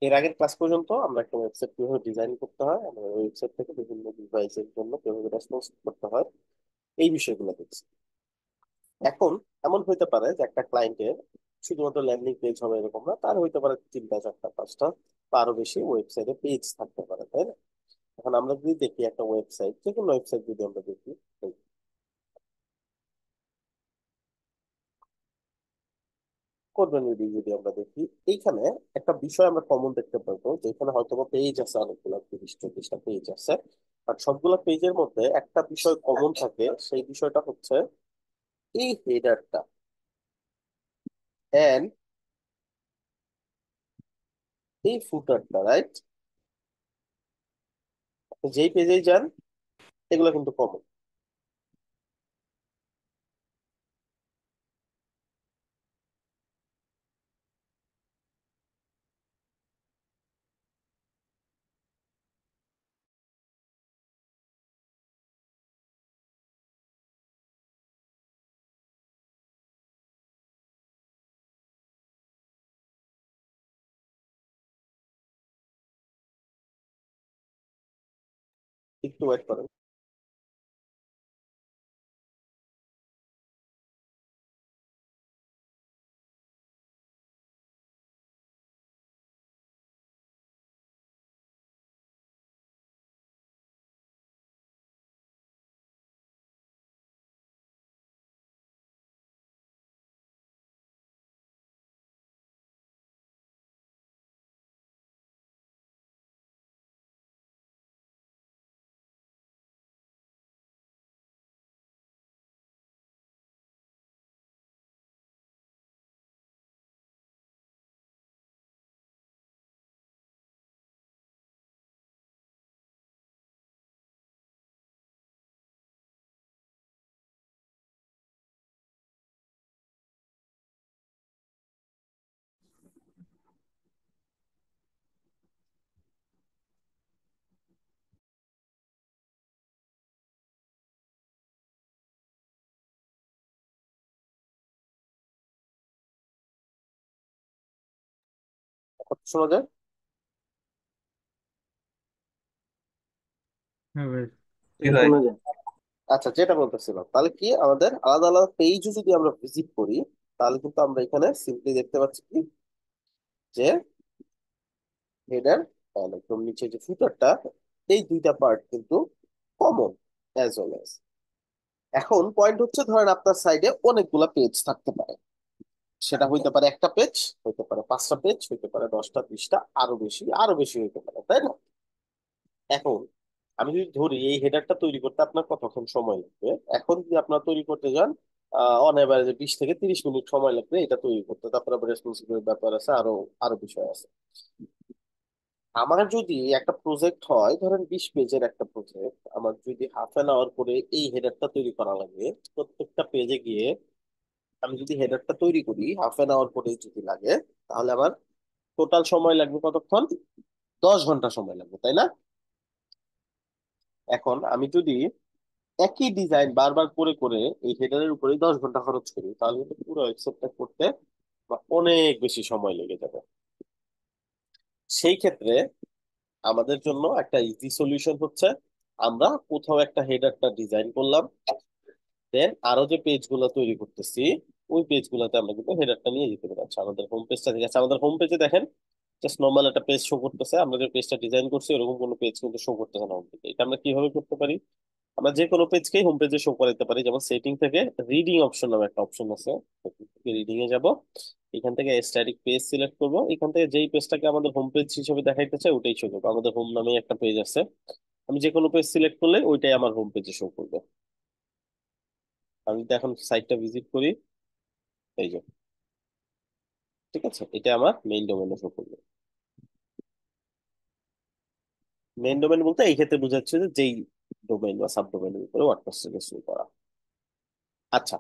এর আগের ক্লাস পর্যন্ত আমরা একটা ওয়েবসাইট কিভাবে ডিজাইন করতে হয়, আমরা ওয়েবসাইট থেকে বিভিন্ন ডিভাইসের জন্য কিভাবে রেসপন্স করতে হয়, এই বিষয়গুলো দেখছি। এখন এমন হইতে পারে যে একটা ক্লায়েন্টের শুধুমাত্র ল্যান্ডিং পেজ হবে এরকম না, তার হইতে পারে তিনটা চারটা পাঁচটা বা আরো বেশি ওয়েবসাইটে পেজ থাকতে পারে, তাই না? এখন আমরা যদি দেখি একটা ওয়েবসাইট, যে কোনো ওয়েবসাইট যদি আমরা দেখি, করবেন যদি আমরা দেখি, এইখানে একটা বিষয় আমরা কমন দেখতে পাবো, যে এখানে হয়তো পেজ আছে অনেকগুলো, 30-40টা পেজ আছে। আর সবগুলো পেজের মধ্যে একটা বিষয় কমন থাকে, সেই বিষয়টা হচ্ছে এই হেডারটা এন্ড এই ফুটারটা, রাইট? যেই পেজেই যান, এগুলো কিন্তু কমন। একটু ওয়েট করেন। কথা শোনা যায়? হ্যাঁ ভাই। জি ভাই। শোনা যায়। আচ্ছা, যেটা বলতেছিলাম, তাহলে কি আমাদের আলাদা আলাদা পেজও যদি আমরা ভিজিট করি, তাহলে কিন্তু আমরা এখানে সিম্পলি দেখতে পাচ্ছি কি, যে হেডার একদম নিচে যে ফুটারটা, এই দুইটা পার্ট কিন্তু কমন অ্যাজ ওয়েল অ্যাজ। এখন পয়েন্ট হচ্ছে, ধরেন আপনার সাইডে অনেকগুলা পেজ থাকতে পারে, সেটা হইতে পারে একটা পেজ, হইতে পারে পাঁচটা পেজ, হইতে পারে 10টা 20টা, আরো বেশি হইতে পারে, তাই না? এখন আমি যদি ধরি এই হেডারটা তৈরি করতে আপনার কতক্ষণ সময় লাগবে, এখন যদি আপনার তৈরি করতে যান, অন এভারেজে 20 থেকে 30 মিনিট সময় লাগবে এটা তৈরি করতে। তারপরে আবার রেসপন্সিবিলিটির ব্যাপার আছে, আরো আরো বিষয় আছে। আমার যদি একটা প্রজেক্ট হয়, ধরেন 20 পেজের একটা প্রজেক্ট, আমার যদি হাফ 1 আওয়ার করে এই হেডারটা তৈরি করা লাগে, প্রত্যেকটা পেজে গিয়ে আমি যদি হেডারটা তৈরি করি হাফ 1 আওয়ার করে যদি লাগে, তাহলে আমার টোটাল সময় লাগবে কতক্ষণ? 10 ঘন্টা সময় লাগবে, তাই না? এখন আমি যদি একই ডিজাইন বারবার করে করে এই হেডারের উপরে 10 ঘন্টা খরচ করি, তাহলে কিন্তু পুরো ওয়েবসাইটটা করতে আমার অনেক বেশি সময় লেগে যাবে। সেই ক্ষেত্রে আমাদের জন্য একটা ইজি সলিউশন হচ্ছে, আমরা কোথাও একটা হেডারটা ডিজাইন করলাম, দেন আরো যে পেজ গুলো তৈরি করতেছি, ওই পেজ গুলোতে আমরা কিন্তু হেডারটা নিয়ে যেতে পারি। আচ্ছা, আমাদের হোম পেজটা ঠিক আছে, আমাদের হোম পেজে দেখেন জাস্ট নর্মাল একটা পেজ শো করতেছে, আমরা যে পেজটা ডিজাইন করছি ওরকম কোনো পেজ কিন্তু শো করতেছে না হোম পেজে। এটা আমরা কিভাবে করতে পারি? আমরা যে কোনো পেজকেই হোম পেজে শো করাতে পারি। যেমন সেটিং থেকে রিডিং অপশন নামে একটা অপশন আছে, রিডিং এ যাব, এখান থেকে স্ট্যাটিক পেজ সিলেক্ট করব, এখান থেকে যেই পেজটাকে আমাদের হোম পেজ হিসেবে দেখাইতে চাই ওটাই শো করবো। আমাদের হোম নামে একটা পেজ আছে, আমি যে কোনো পেজ সিলেক্ট করলে ওইটাই আমার হোম পেজে শো করবে। আমি যদি এখন সাইটটা ভিজিট করি, এই যে, ঠিক আছে, এটা আমার মেইন ডোমেনে শো করবে। মেইন ডোমেন বলতে এই ক্ষেত্রে বোঝাচ্ছে যে যেই ডোমেইন বা সাব ডোমেইনের উপরে ওয়ার্ডপ্রেসটাকে শুরু করা। আচ্ছা,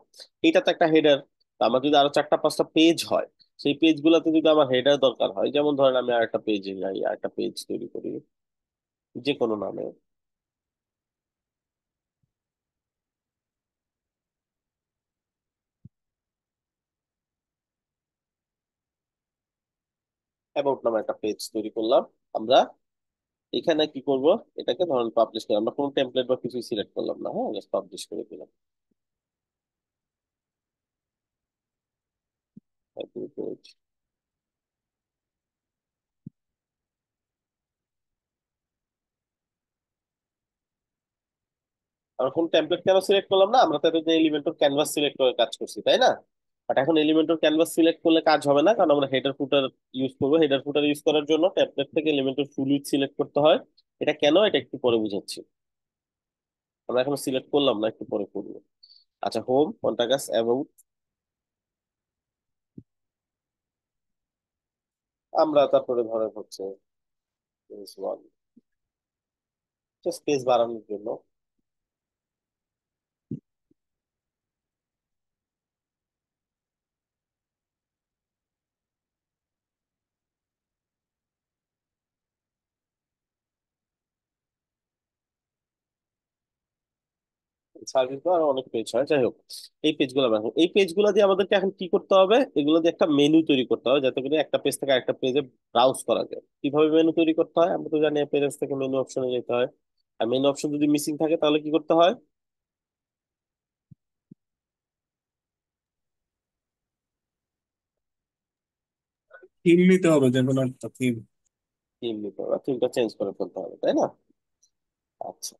এটা তো একটা হেডার। আমার যদি আরো 4টা 5টা পেজ হয়, সেই পেজ গুলাতে যদি আমার হেডার দরকার হয়, যেমন ধরেন আমি আরেকটা পেজে যাই, আরেকটা পেজ তৈরি করি যে কোনো নামে। অ্যাবাউট নামে একটা পেজ তৈরি করলাম আমরা। এখানে কি করব, এটাকে ধরুন পাবলিশ করে, আমরা কোনো টেমপ্লেট বা কিছু সিলেক্ট করলাম না, হ্যাঁ, জাস্ট পাবলিশ করে দিলাম। আমরা কোন টেমপ্লেট কেন সিলেক্ট করলাম না, আমরা তো এটা এলিমেন্টর ক্যানভাস সিলেক্ট করে কাজ করছি, তাই না? বাট এখন এলিমেন্টর ক্যানভাস সিলেক্ট করলে কাজ হবে না, কারণ আমরা হেডার ফুটার ইউজ করবো। হেডার ফুটার ইউজ করার জন্য টেমপ্লেট থেকে এলিমেন্টর ফুল উইডথ সিলেক্ট করতে হয়। এটা কেন, এটা একটু পরে বুঝাচ্ছি। আমরা এখন সিলেক্ট করলাম না, একটু পরে করবো। আচ্ছা, হোম, কন্টাক্ট, অ্যাবাউট। আমরা তারপরে ধরেন হচ্ছে স্পেস বাড়ানোর জন্য সার্ভিস, তো আরো অনেক পেজ হয়, যাই হোক। এই পেজগুলো রাখো, এই পেজগুলো দিয়ে আমাদেরকে এখন কি করতে হবে, এগুলো দিয়ে একটা মেনু তৈরি করতে হবে, যাতে করে একটা পেজ থেকে আরেকটা পেজে ব্রাউজ করা যায়। কিভাবে মেনু তৈরি করতে হয় আমরা তো জানি, পেজ থেকে মেনু অপশনে যেতে হয়। আর মেনু অপশন যদি মিসিং থাকে তাহলে কি করতে হয়? থিম নিতে হবে, যে কোনো একটা থিম। থিম নিতে হবে, থিমটা চেঞ্জ করে ফেলতে হবে, তাই না? আচ্ছা,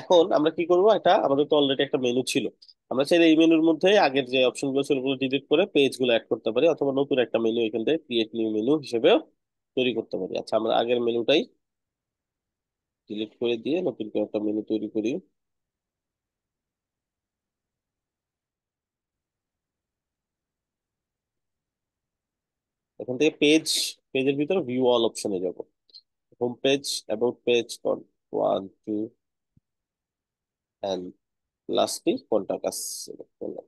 এখন আমরা কি করবো, এটা আমাদের তো অলরেডি একটা মেনু ছিল। আমরা চাইলে এই মেনুর মধ্যে আগের যে অপশনগুলো ছিল ওগুলো ডিলিট করে পেজগুলো অ্যাড করতে পারি, অথবা নতুন একটা মেনু এখান থেকে ক্রিয়েট নিউ মেনু হিসেবেও তৈরি করতে পারি। আচ্ছা, আমরা আগের মেনুটাই ডিলিট করে দিয়ে নতুন করে একটা মেনু তৈরি করি। এখান থেকে পেজের ভিতরে ভিউ অল অপশনে যাব। Home page, about page, one two, and lastly contact us select করলাম।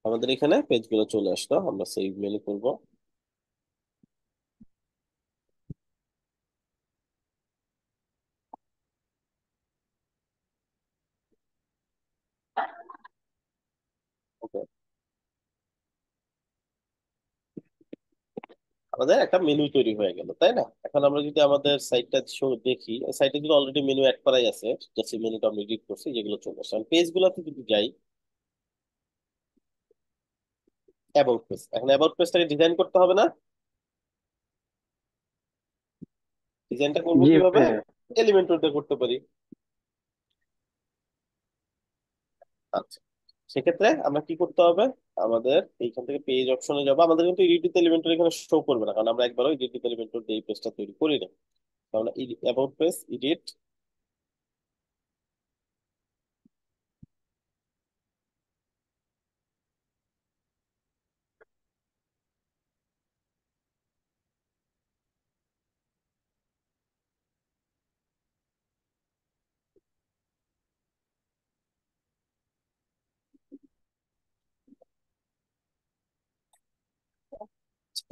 আমাদের এখানে পেজগুলো চলে আসলো, আমরা সেভ মেনু করব। ওকে, আমাদের একটা মেনু তৈরি হয়ে গেল, তাই না? এখন আমরা যদি আমাদের সাইটটা দেখি, সাইটে যদি অলরেডি মেনু অ্যাড করাই আছে, জাস্ট এই মেনুটা আমরা এডিট করছি, যেগুলো চলে আসে। পেজ গুলাতে যদি যাই, অ্যাবাউট পেজ, এখন অ্যাবাউট পেজটাকে ডিজাইন করতে হবে না? ডিজাইনটা করবো জি কিভাবে? ভাইয়া। এলিমেন্টর দিয়ে করতে পারি। আচ্ছা, সেক্ষেত্রে আমরা কি করতে হবে, আমাদের এইখান থেকে পেজ অপশনে যাবো। আমাদের কিন্তু এডিট এলিমেন্টর এখানে শো করবে না, কারণ আমরা একবারও এডিট এলিমেন্টর দিয়ে এই পেজটা তৈরি করি না। তো আমরা অ্যাবাউট পেজ, এডিট,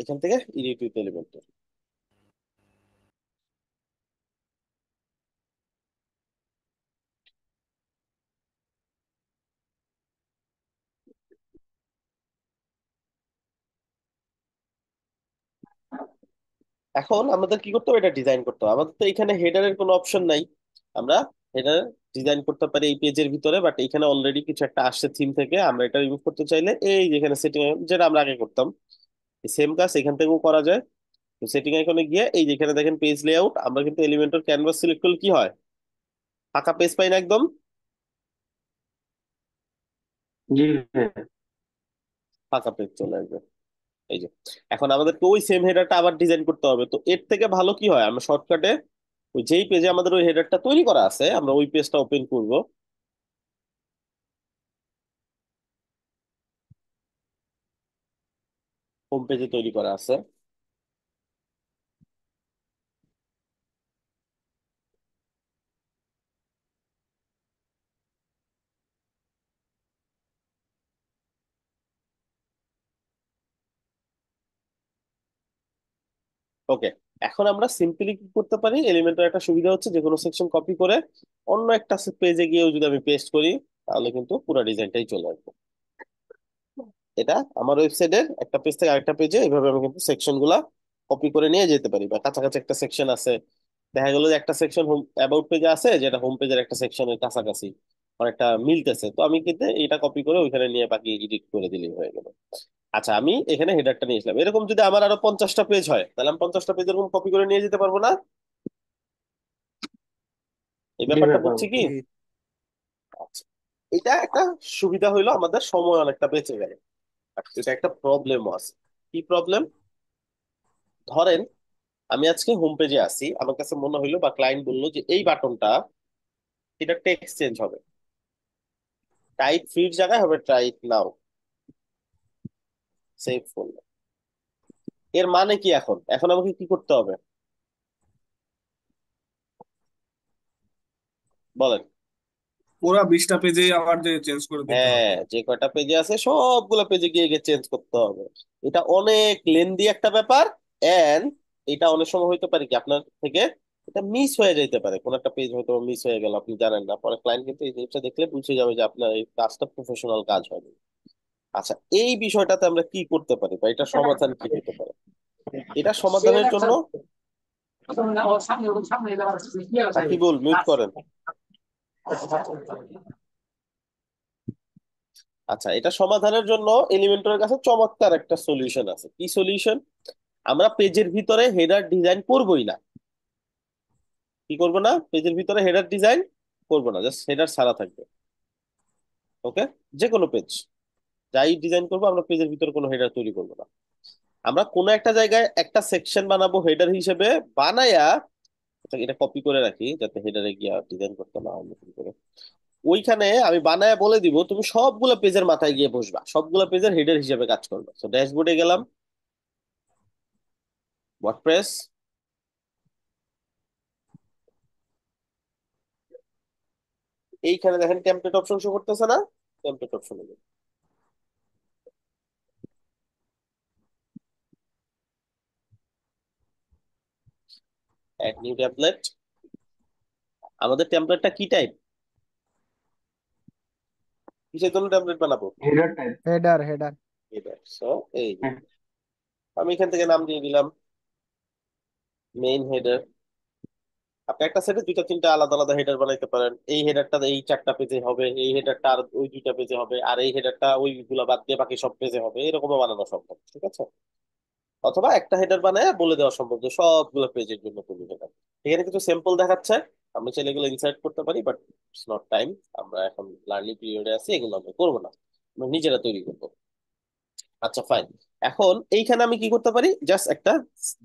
এখান থেকে এডিট এলিমেন্টর। এখন আমাদের কি করতে হবে, এটা ডিজাইন করতে হবে। আমাদের তো এখানে হেডারের কোনো অপশন নাই। আমরা হেডার ডিজাইন করতে পারি এই পেজের ভিতরে, বাট এখানে অলরেডি কিছু একটা আসছে থিম থেকে, আমরা এটা রিমুভ করতে চাইলে এই যেখানে সেটিং, যেটা আমরা আগে করতাম, সেম কাজ এখান থেকেও করা যায়। তো সেটিং আইকনে গিয়ে এই যেখানে দেখেন পেজ লেআউট, আমরা কিন্তু এলিমেন্টর ক্যানভাস সিলেক্ট করলে কি হয়, ফাঁকা পেজ পাই না একদম, জি ভাইয়া। ফাঁকা পেজ চলে আসবে। এই যে, এখন আমাদেরকে ওই সেম হেডারটা আবার ডিজাইন করতে হবে। তো এর থেকে ভালো কি হয়, আমরা শর্টকাটে ওই যেই পেজে আমাদের ওই হেডারটা তৈরি করা আছে, আমরা ওই পেজটা ওপেন করব। হোম পেজে তৈরি করা আছে। ওকে, এখন আমরা সিম্পলি কি করতে পারি, এলিমেন্টের একটা সুবিধা হচ্ছে যে কোনো সেকশন কপি করে অন্য একটা পেজে গিয়েও যদি আমি পেস্ট করি, তাহলে কিন্তু পুরো ডিজাইনটাই চলে আসবে। এটা আমার ওয়েবসাইটের একটা পেজ থেকে আরেকটা পেজে এইভাবে আমি কিন্তু সেকশন গুলা কপি করে নিয়ে যেতে পারি, বা কাছাকাছি একটা সেকশন আছে, দেখা গেলো যে একটা সেকশন হোম অ্যাবাউট পেজে আছে যেটা হোম পেজের একটা সেকশনের কাছাকাছি অনেকটা মিলতেছে, তো আমি কিন্তু এটা কপি করে ওইখানে নিয়ে বাকি এডিট করে দিলেই হয়ে গেল। আচ্ছা, আমি এখানে হেডারটা নিয়েছিলাম, এরকম যদি আমার আরো 50টা পেজ হয় তাহলে আমি 50টা পেজ এরকম কপি করে নিয়ে যেতে পারবো না? এই জি ব্যাপারটা ভাই বুঝছি পাবো। কি? আচ্ছা, এটা একটা সুবিধা হইলো, আমাদের সময় অনেকটা বেঁচে গেল। আর এটা একটা প্রবলেমও আছে। কি প্রবলেম? ধরেন আমি আজকে হোম পেজে আসি, আমার কাছে মনে হইলো বা ক্লায়েন্ট বললো যে এই বাটনটা, এটা টেক্সট চেঞ্জ হবে, টাইপ ফ্রির জায়গায় হবে টাইপ নাও, সেভ করলো। এর মানে কি? এখন এখন আমাকে কি করতে হবে বলেন? পুরা 20টা পেজে আবার যে চেঞ্জ করে দিতে হ্যাঁ, হবে। যে কয়টা পেজে আছে সবগুলো পেজে গিয়ে গিয়ে চেঞ্জ করতে হবে। এটা অনেক লেন্দি একটা ব্যাপার। এন্ড এটা অনেক সময় হইতে পারে কি আপনার থেকে এটা মিস হয়ে যাইতে পারে, কোন একটা পেজ হয়তো মিস হয়ে গেল, আপনি জানেন না, পরে ক্লায়েন্ট কিন্তু এই জিনিসটা দেখলে বুঝে যাবে যে আপনার এই কাজটা প্রফেশনাল কাজ হয়নি। আচ্ছা, এই বিষয়টাতে আমরা কি করতে পারি বা এটা সমাধান কি হতে পারে? এটা সমাধানের জন্য সাকিবুল মিউট করেন। আচ্ছা, এটা সমাধানের জন্য এলিমেন্টরের কাছে চমৎকার একটা সলিউশন আছে। কি সলিউশন? আমরা পেজের ভিতরে হেডার ডিজাইন করবোই না। কি করব না? পেজের ভিতরে হেডার ডিজাইন করব না, জাস্ট হেডার ছাড়া থাকবে। ওকে? যে কোনো পেজ যাই ডিজাইন করবো, আমরা পেজের ভিতরে কোনো হেডার তৈরি করব না। আমরা কোনো একটা জায়গায় একটা সেকশন বানাবো হেডার হিসেবে, বানায়া এটা কপি করে রাখি যাতে হেডারে গিয়া ডিজাইন করতে না হয় নতুন করে। ওইখানে আমি বানায়া বলে দিব তুমি সবগুলো পেজের মাথায় গিয়ে বসবা, সবগুলো পেজের হেডার হিসেবে কাজ করবে। তো ড্যাশবোর্ডে গেলাম, ওয়ার্ডপ্রেস, এইখানে দেখেন টেমপ্লেট অপশন শো করতেছে না? টেমপ্লেট অপশনে অ্যাড নিউ টেমপ্লেট। আমাদের টেমপ্লেটটা কি টাইপ? কিসের জন্য টেমপ্লেট বানাবো? Header type. Header header. এটা সো এই যে আমি এখান থেকে নাম দিয়ে দিলাম মেইন হেডার। আপনি একটা সেটে দুইটা তিনটা আলাদা আলাদা হেডার বানাইতে পারেন, এই হেডারটা এই 4টা পেজে হবে, এই হেডারটা আর ওই 2টা পেজে হবে, আর এই হেডারটা ওইগুলা বাদ দিয়ে বাকি সব পেজে হবে, এরকমও বানানো সম্ভব, ঠিক আছে? অথবা একটা হেডার বানায় বলে দেওয়া সম্ভব যে সবগুলো পেজের জন্য তুমি হেডার। এখানে কিছু স্যাম্পল দেখাচ্ছে, আমরা চাইলে এগুলো ইনসার্ট করতে পারি, বাট ইটস নট টাইম। আমরা এখন লার্নিং পিরিয়ডে আছি, এগুলো আমরা করবো না, আমরা নিজেরা তৈরি করবো। আচ্ছা ফাইন। এখন এইখানে আমি কি করতে পারি? জাস্ট একটা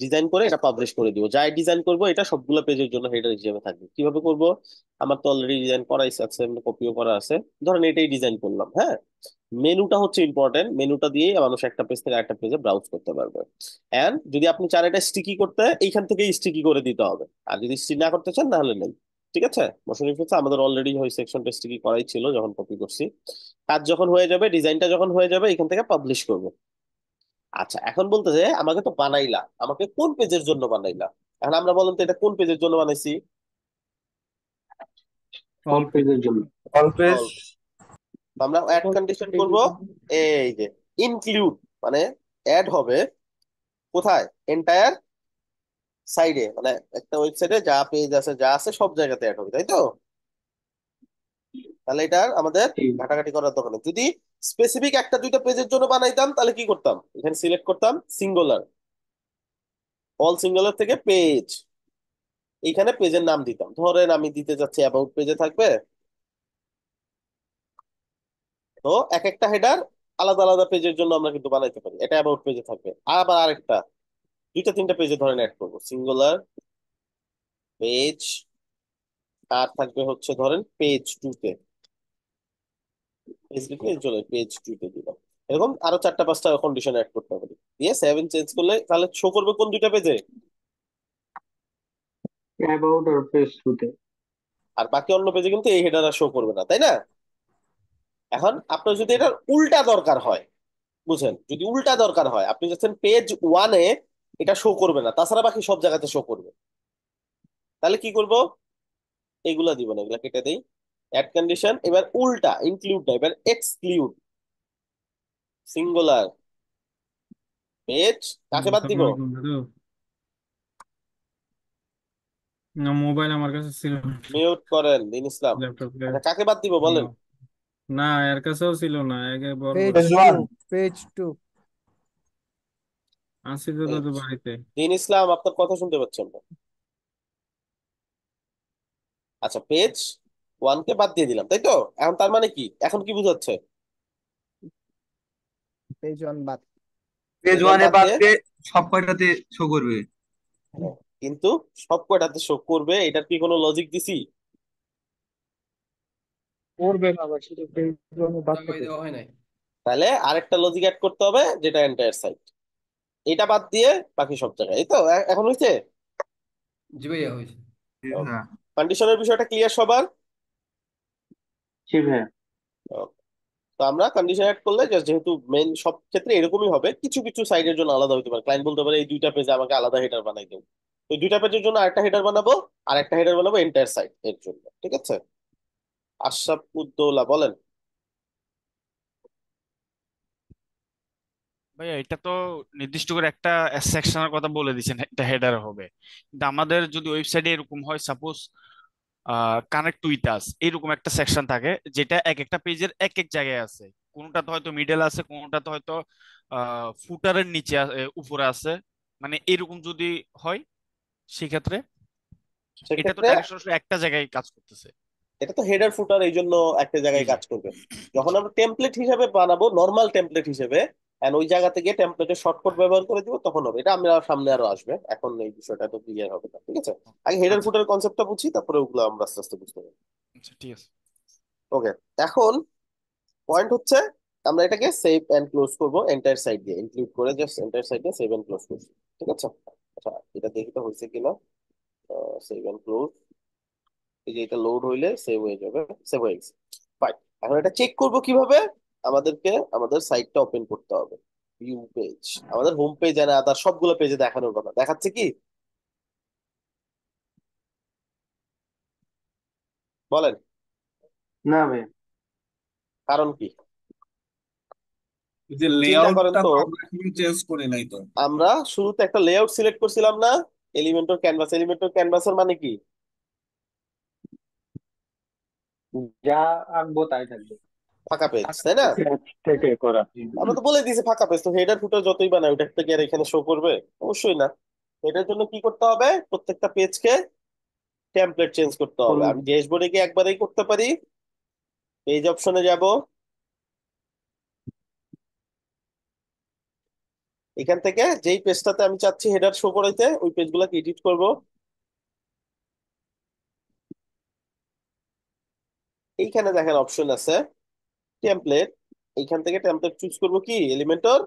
ডিজাইন করে এটা পাবলিশ করে দিব, যাই ডিজাইন করব এটা সবগুলো পেজের জন্য হেডার হিসেবে থাকবে। কিভাবে করব? আমার তো অলরেডি ডিজাইন করাই আছে, কপিও করা আছে। ধরেন এটাই ডিজাইন করলাম, হ্যাঁ। মেনুটা হচ্ছে ইম্পর্টেন্ট, মেনুটা দিয়ে মানুষ একটা পেজ থেকে আরেকটা পেজে ব্রাউজ করতে পারবে। এন্ড যদি আপনি চান এটা স্টিকি করতে, এইখান থেকেই স্টিকি করে দিতে হবে। আর যদি স্টিকি না করতে চান তাহলে নেই। ঠিক আছে? মোশন ইফেক্টস আমাদের অলরেডি ওই সেকশনটা স্টিকি করাই ছিল যখন কপি করছি। কাজ যখন হয়ে যাবে, ডিজাইনটা যখন হয়ে যাবে, এখান থেকে পাবলিশ করব। আচ্ছা, এখন বলতেছে আমাকে তো বানাইলা, আমাকে কোন পেজের জন্য বানাইলা? এখন আমরা বলুন তো এটা কোন পেজের জন্য বানাইছি? অল পেজের জন্য। All page. আমরা অ্যাড কন্ডিশন করব, এই যে ইনক্লুড, মানে অ্যাড হবে কোথায়? এন্টায়ার সাইডে, মানে একটা ওয়েবসাইটে যা পেজ আছে যা আছে সব জায়গাতে অ্যাড হবে, তাই তো? তাহলে এটা আমাদের ঠিক। ঘাটাঘাটি করার দরকার নেই। যদি স্পেসিফিক একটা দুইটা পেজের জন্য বানাইতাম তাহলে কি করতাম? এখানে সিলেক্ট করতাম সিঙ্গুলার, অল সিঙ্গুলার থেকে পেজ, এইখানে পেজের নাম দিতাম। ধরেন আমি দিতে যাচ্ছি অ্যাবাউট পেজে থাকবে, তো এক একটা হেডার আলাদা আলাদা পেজের জন্য আমরা কিন্তু বানাইতে পারি। এটা অ্যাবাউট পেজে থাকবে, আবার আরেকটা দুইটা তিনটা পেজে ধরেন অ্যাড করবো, সিঙ্গুলার পেজ, আর থাকবে হচ্ছে ধরেন পেজ টু তে, পেজ লিখে চলে পেজ টু তে দিলাম। এরকম আরো 4টা 5টা কন্ডিশন অ্যাড করতে পারি, দিয়ে সেভেন চেঞ্জ করলে তাহলে শো করবে কোন দুইটা পেজে? অ্যাবাউট আর পেজ টুতে। আর বাকি অন্য পেজে কিন্তু এই হেডার আর শো করবে না, তাই না? এখন আপনার যদি এটার উল্টা দরকার হয়, বুঝেন, যদি উল্টা দরকার হয়, আপনি যাচ্ছেন পেজ ওয়ানে, এটা শো করবে না, তাছাড়া বাকি সব জায়গাতে শো করবে, তাহলে কি করব? এগুলা দিব না, এগুলা কেটে দেই। অ্যাড কন্ডিশন, এবার উল্টা ইনক্লুড না, এবার এক্সক্লুড। সিঙ্গুলার পেজ কাকে বাদ দিব? আসসালামু আলাইকুম দাদু। না, মোবাইল আমার কাছে ছিল মিউট করেন দিন ইসলাম। ল্যাপটপে। আচ্ছা কাকে বাদ দিব বলেন? না, এর কাছেও ছিল না, একে বরবর পেজ টু, পেজ টু। আসিল তো পেজ দাদু বাড়িতে। দিন ইসলাম আপনার কথা শুনতে পাচ্ছেন না। আচ্ছা পেজ ওয়ান কে বাদ দিয়ে দিলাম তাই তো। এখন তার মানে কি, এখন কি বুঝাচ্ছে? পেজ ওয়ান বাদ। পেজ পেজ ওয়ান ওয়ানে বাদ বাদ দিয়ে, দিয়ে সব কয়টাতে শো করবে? হ্যাঁ, কিন্তু সব কয়টাতে শো করবে এটার কি কোনো লজিক দিছি? করবে না আবার শুধু পেজ ওয়ানে বাদ জামাই থেকে। দেওয়া হয় নাই। তাহলে আরেকটা লজিক অ্যাড করতে হবে, যেটা এন্টায়ার সাইট। এটা বাদ দিয়ে বাকি সব জায়গায়, এই তো এখন হয়েছে। জি ভাইয়া হয়েছে। হ্যাঁ। কন্ডিশনের বিষয়টা ক্লিয়ার সবার? জি ভাইয়া। তো আমরা কন্ডিশন অ্যাড করলে যেহেতু মেন সব ক্ষেত্রে এরকমই হবে, কিছু কিছু সাইডের জন্য আলাদা হতে পারে। ক্লায়েন্ট বলতে পারে এই দুইটা পেজে আমাকে আলাদা হেডার বানাই দেবো, ওই দুইটা পেজের জন্য আরেকটা হেডার বানাবো, আর একটা হেডার বানাবো এন্টায়ার সাইট এর জন্য। ঠিক আছে, আশরাফ উদ্দৌলা বলেন। ভাইয়া এটা তো নির্দিষ্ট করে একটা সেকশনের কথা বলে দিচ্ছেন, একটা হেডার হবে। কিন্তু আমাদের যদি ওয়েবসাইটে এরকম হয়, সাপোজ কানেক্ট উইথ আস এরকম একটা সেকশন থাকে, যেটা এক একটা পেজের এক এক জায়গায় আছে। কোনটাতে হয়তো মিডল আছে, কোনটাতে হয়তো ফুটারের নিচে উপরে আছে। মানে এরকম যদি হয়, সেক্ষেত্রে এটা তো সেক্ষেত্রে ডাইরেক্ট সরাসরি একটা জায়গায় কাজ করতেছে। এটা তো হেডার ফুটার, এই জন্য একটা জি জায়গায় জি কাজ করবে। যখন জি। আমরা টেমপ্লেট হিসেবে বানাবো, নর্মাল টেমপ্লেট হিসেবে, and ওই জায়গা থেকে টেমপ্লেটের শর্টকাট ব্যবহার করে দিব, তখন হবে। এটা আমরা সামনে আরো আসবে, এখন এই বিষয়টা তো ক্লিয়ার হবে না। ঠিক আছে, আগে হেডার আচ্ছা ফুটার কনসেপ্টটা বুঝি, তারপরে ওগুলো আমরা আস্তে আস্তে বুঝতে পারবো। আচ্ছা, ঠিক আছে। ওকে, এখন পয়েন্ট হচ্ছে আমরা এটাকে সেভ এন্ড ক্লোজ করব এন্টায়ার সাইট দিয়ে ইনক্লুড করে, জাস্ট এন্টায়ার সাইট দিয়ে সেভ এন্ড ক্লোজ করছি। ঠিক আছে, আচ্ছা এটা দেখি তো হয়েছে কিনা। সেভ এন্ড ক্লোজ, এই যে এটা লোড হইলে সেভ হয়ে যাবে, সেভ হয়ে গেছে। ফাইন, এখন এটা চেক করব কিভাবে? আমাদেরকে আমাদের সাইটটা ওপেন করতে হবে। ভিউ পেজ, আমাদের হোম পেজ এন্ড আদার সবগুলো পেজে দেখানোর কথা, দেখাচ্ছে কি বলেন? না ভাই। কারণ কি? যে চিন্তা করেন লেআউটটা তো, তো আমরা এখনো চেঞ্জ করি নাই তো। আমরা শুরুতে একটা লেআউট সিলেক্ট করছিলাম না, এলিমেন্টর ক্যানভাস। এলিমেন্টর ক্যানভাসের মানে কি? যা আঁকবো তাই থাকবে। ফাঁকা পেজ, তাই না? থেকে করা। আমরা তো বলে দিয়েছি ফাঁকা পেজ, তো হেডার ফুটার যতই বানাই ওটা থেকে আর এখানে শো করবে? অবশ্যই না। এটার জন্য কি করতে হবে? প্রত্যেকটা পেজকে টেমপ্লেট চেঞ্জ করতে হবে। আমি ড্যাশবোর্ডে গিয়ে একবারেই করতে পারি, পেজ অপশনে যাব, এখান থেকে যেই পেজটাতে আমি চাচ্ছি হেডার শো করাইতে ওই পেজগুলোকে এডিট করব। এইখানে দেখেন অপশন আছে টেমপ্লেট, এইখান থেকে টেমপ্লেট চুজ করব কি Elementor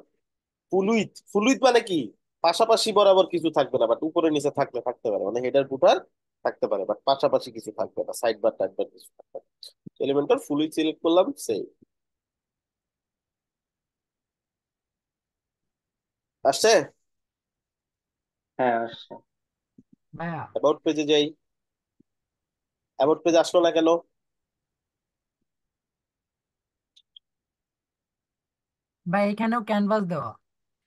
full with. Full with মানে কি? পাশাপাশি বরাবর কিছু থাকবে না, বাট উপরে নিচে থাকলে থাকতে পারে, মানে হেডার ফুটার থাকতে পারে, বাট পাশাপাশি কিছু থাকবে না, সাইড বার টাইড বার কিছু থাকবে না। এলিমেন্টর ফুল উইথ সিলেক্ট করলাম, সেভ। আসছে? হ্যাঁ আসছে। ভাইয়া, অ্যাবাউট পেজে যাই, অ্যাবাউট পেজ আসলো না কেন? ভাই এখানেও ক্যানভাস দেওয়া।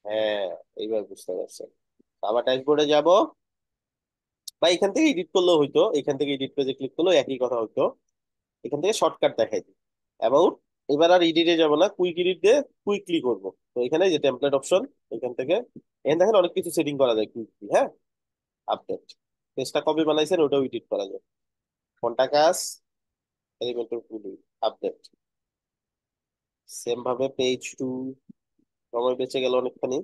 হ্যাঁ, এইবার বুঝতে পারছেন। আবার ড্যাশবোর্ডে যাব, বা এখান থেকে এডিট করলেও হইতো, এখান থেকে এডিট পেজে ক্লিক করলেও একই কথা হইতো। এখান থেকে শর্টকাট দেখাই দিই অ্যাবাউট। এবার আর এডিটে যাব না, কুইক এডিট দিয়ে কুইকলি করব। তো এখানে যে টেমপ্লেট অপশন, এখান থেকে এখানে দেখেন অনেক কিছু সেটিং করা যায় কুইকলি। হ্যাঁ, আপডেট, পেজটা কবে বানাইছেন ওটাও এডিট করা যায়। কোনটা কাজ? এলিমেন্টর ফুলি আপডেট। সেম ভাবে পেজ টু, সময় বেঁচে গেল অনেকখানি।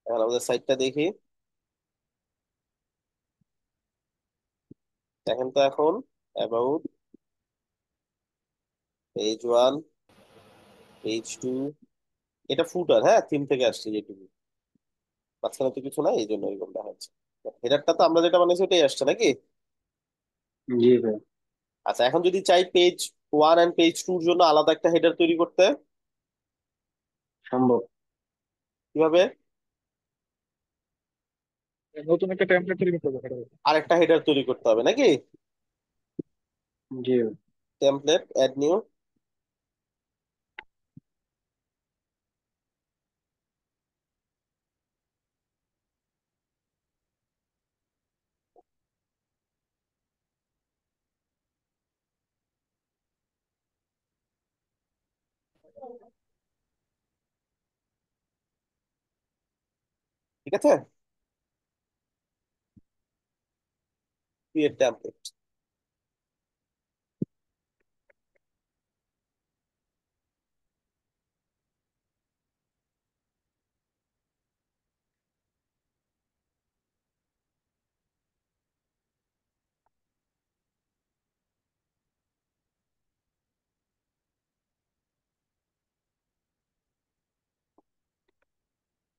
এখন আমাদের সাইটটা দেখি, দেখেন তো এখন about, page one, page two, এটা ফুটার, হ্যাঁ থিম থেকে আসছে যেটুকু, মাঝখানে তো কিছু নাই, এই জন্য এরকম দেখা যাচ্ছে। হেডারটা তো আমরা যেটা বানিয়েছি ওটাই আসছে নাকি? জি ভাই। আচ্ছা এখন যদি চাই পেজ ওয়ান এন্ড পেজ টুর জন্য আলাদা একটা হেডার তৈরি করতে, সম্ভব। কিভাবে? নতুন একটা টেমপ্লেট তৈরি করতে হবে। আরেকটা হেডার তৈরি করতে হবে নাকি? জি ভাই। Template add new. ঠিক আছে, ক্রিয়েট টেমপ্লেট।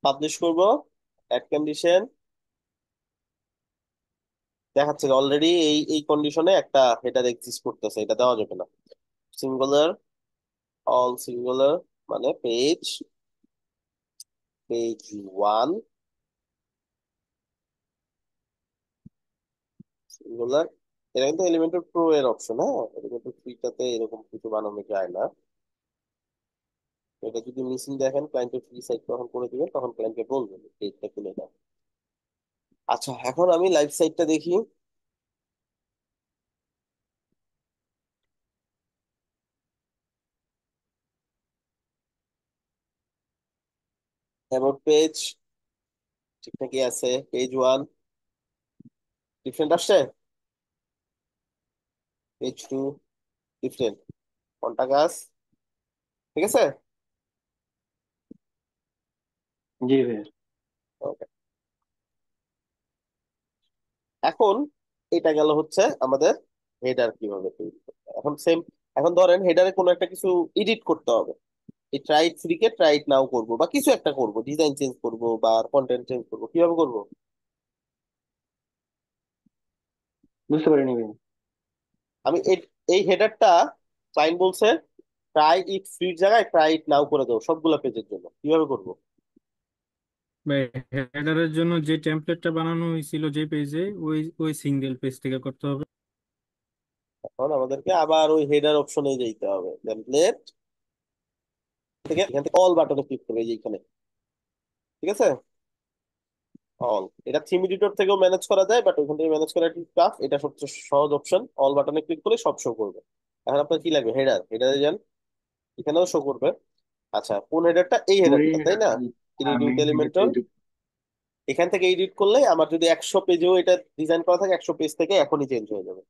পাবলিশ করব, অ্যাড কন্ডিশন দেখাচ্ছে অলরেডি এই এই কন্ডিশনে একটা হেডার এক্সিস্ট করতেছে, এটা দেওয়া যাবে না। সিঙ্গুলার, অল সিঙ্গুলার, মানে পেজ, পেজ ওয়ান সিঙ্গুলার। এটা কিন্তু এলিমেন্টর প্রো এর অপশন, হ্যাঁ এলিমেন্টর ফ্রিটাতে এরকম কিছু বানানো যায় না। এটা যদি মিসিং দেখেন ক্লায়েন্টের ফ্রি সাইট তখন করে দিবেন, তখন ক্লায়েন্টকে বলবেন পেজটা খুলে দাও। আচ্ছা এখন আমি লাইভ সাইটটা দেখি। অ্যাবাউট পেজ ঠিকঠাকই আছে, পেজ ওয়ান ডিফারেন্ট আসছে, পেজ টু ডিফারেন্ট, কোনটা কাজ? ঠিক আছে। জি ভাই। Okay. এখন এটা গেল হচ্ছে আমাদের হেডার কিভাবে তৈরি করতে হয়। এখন সেম, এখন ধরেন হেডারে কোনো একটা কিছু এডিট করতে হবে, এই ট্রাইট ফ্রিকে ট্রাইট নাও করব বা কিছু একটা করব, ডিজাইন চেঞ্জ করব বা কন্টেন্ট চেঞ্জ করব, কিভাবে করব? বুঝতে পারিনি ভাই। আমি এই এই হেডারটা ক্লায়েন্ট বলছে ট্রাই ইট ফ্রির জায়গায় ট্রাই ইট নাও করে দাও সবগুলো পেজের জন্য, কিভাবে করব? হেডারের জন্য যে টেমপ্লেটটা বানানো হয়েছিল যে পেজে, ওই ওই সিঙ্গেল পেজ থেকে করতে হবে। এখন আমাদেরকে আবার ওই হেডার অপশনে যেতে হবে, টেমপ্লেট থেকে এখান থেকে অল বাটনে ক্লিক করবে এই যে এখানে। ঠিক আছে, অল, এটা থিম এডিটর থেকেও ম্যানেজ করা যায়, বাট ওইখান থেকে ম্যানেজ করা একটু টাফ, এটা সবচেয়ে সহজ অপশন। অল বাটনে ক্লিক করলে সব শো করবে। এখন আপনার কি লাগবে? হেডার, হেডারে যান, এখানেও শো করবে। আচ্ছা কোন হেডারটা? এই ওই হেডারটা তাই না? এডিট মেইন হেডারটা এলিমেন্টর, এখান থেকে এডিট করলে আমার যদি 100 পেজেও এটা ডিজাইন করা থাকে 100 পেজ থেকে এখনই চেঞ্জ হয়ে যাবে।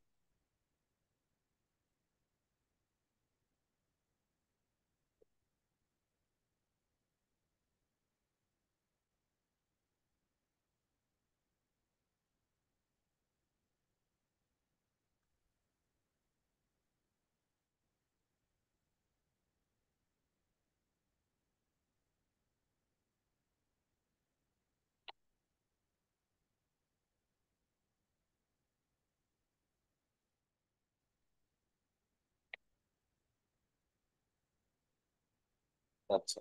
আচ্ছা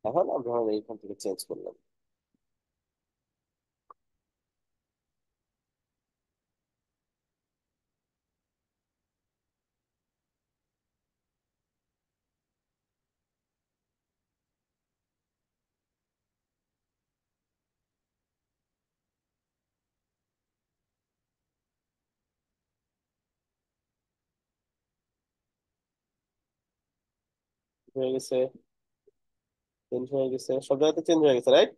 এখন আমি ধরেন এইখান থেকে চেঞ্জ করলাম। হয়ে গেছে, চেঞ্জ হয়ে গেছে, সব জায়গাতে চেঞ্জ হয়ে গেছে, রাইট?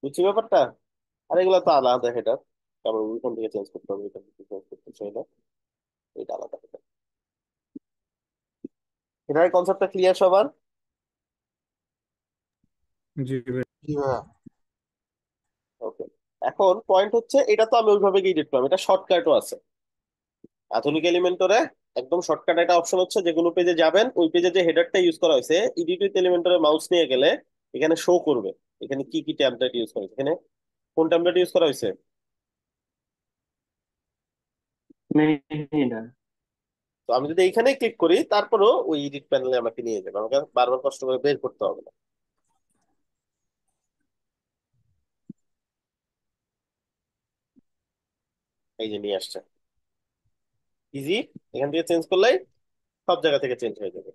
বুঝছি ব্যাপারটা। আর এগুলো তো আলাদা হেডার, তারপর ওইখান থেকে চেঞ্জ করতে হবে, এখান থেকে চেঞ্জ করতে চাই না, এটা আলাদা হেডার। হেডারের কনসেপ্টটা ক্লিয়ার সবার? জি ভাই। ওকে, এখন পয়েন্ট হচ্ছে এটা তো আমি ওইভাবে এডিট করলাম, এটা শর্টকাটও আছে আধুনিক এলিমেন্টরে। একদম শর্টকাট একটা অপশন হচ্ছে যে কোনো পেজে যাবেন, ওই পেজে যে হেডারটা ইউজ করা হয়েছে এডিট উইথ এলিমেন্টরে মাউস নিয়ে গেলে এখানে শো করবে এখানে কি কি ট্যাবলেট ইউজ করা হয়েছে, এখানে কোন ট্যাবলেট ইউজ করা হয়েছে। Main header. তো আমি যদি এইখানে ক্লিক করি তারপরও ওই এডিট প্যানেলে আমাকে নিয়ে যাবে, আমাকে বারবার কষ্ট করে বের করতে হবে না। এই যে নিয়ে আসছে, ইজি। এখান থেকে চেঞ্জ করলেই সব জায়গা থেকে চেঞ্জ হয়ে যাবে।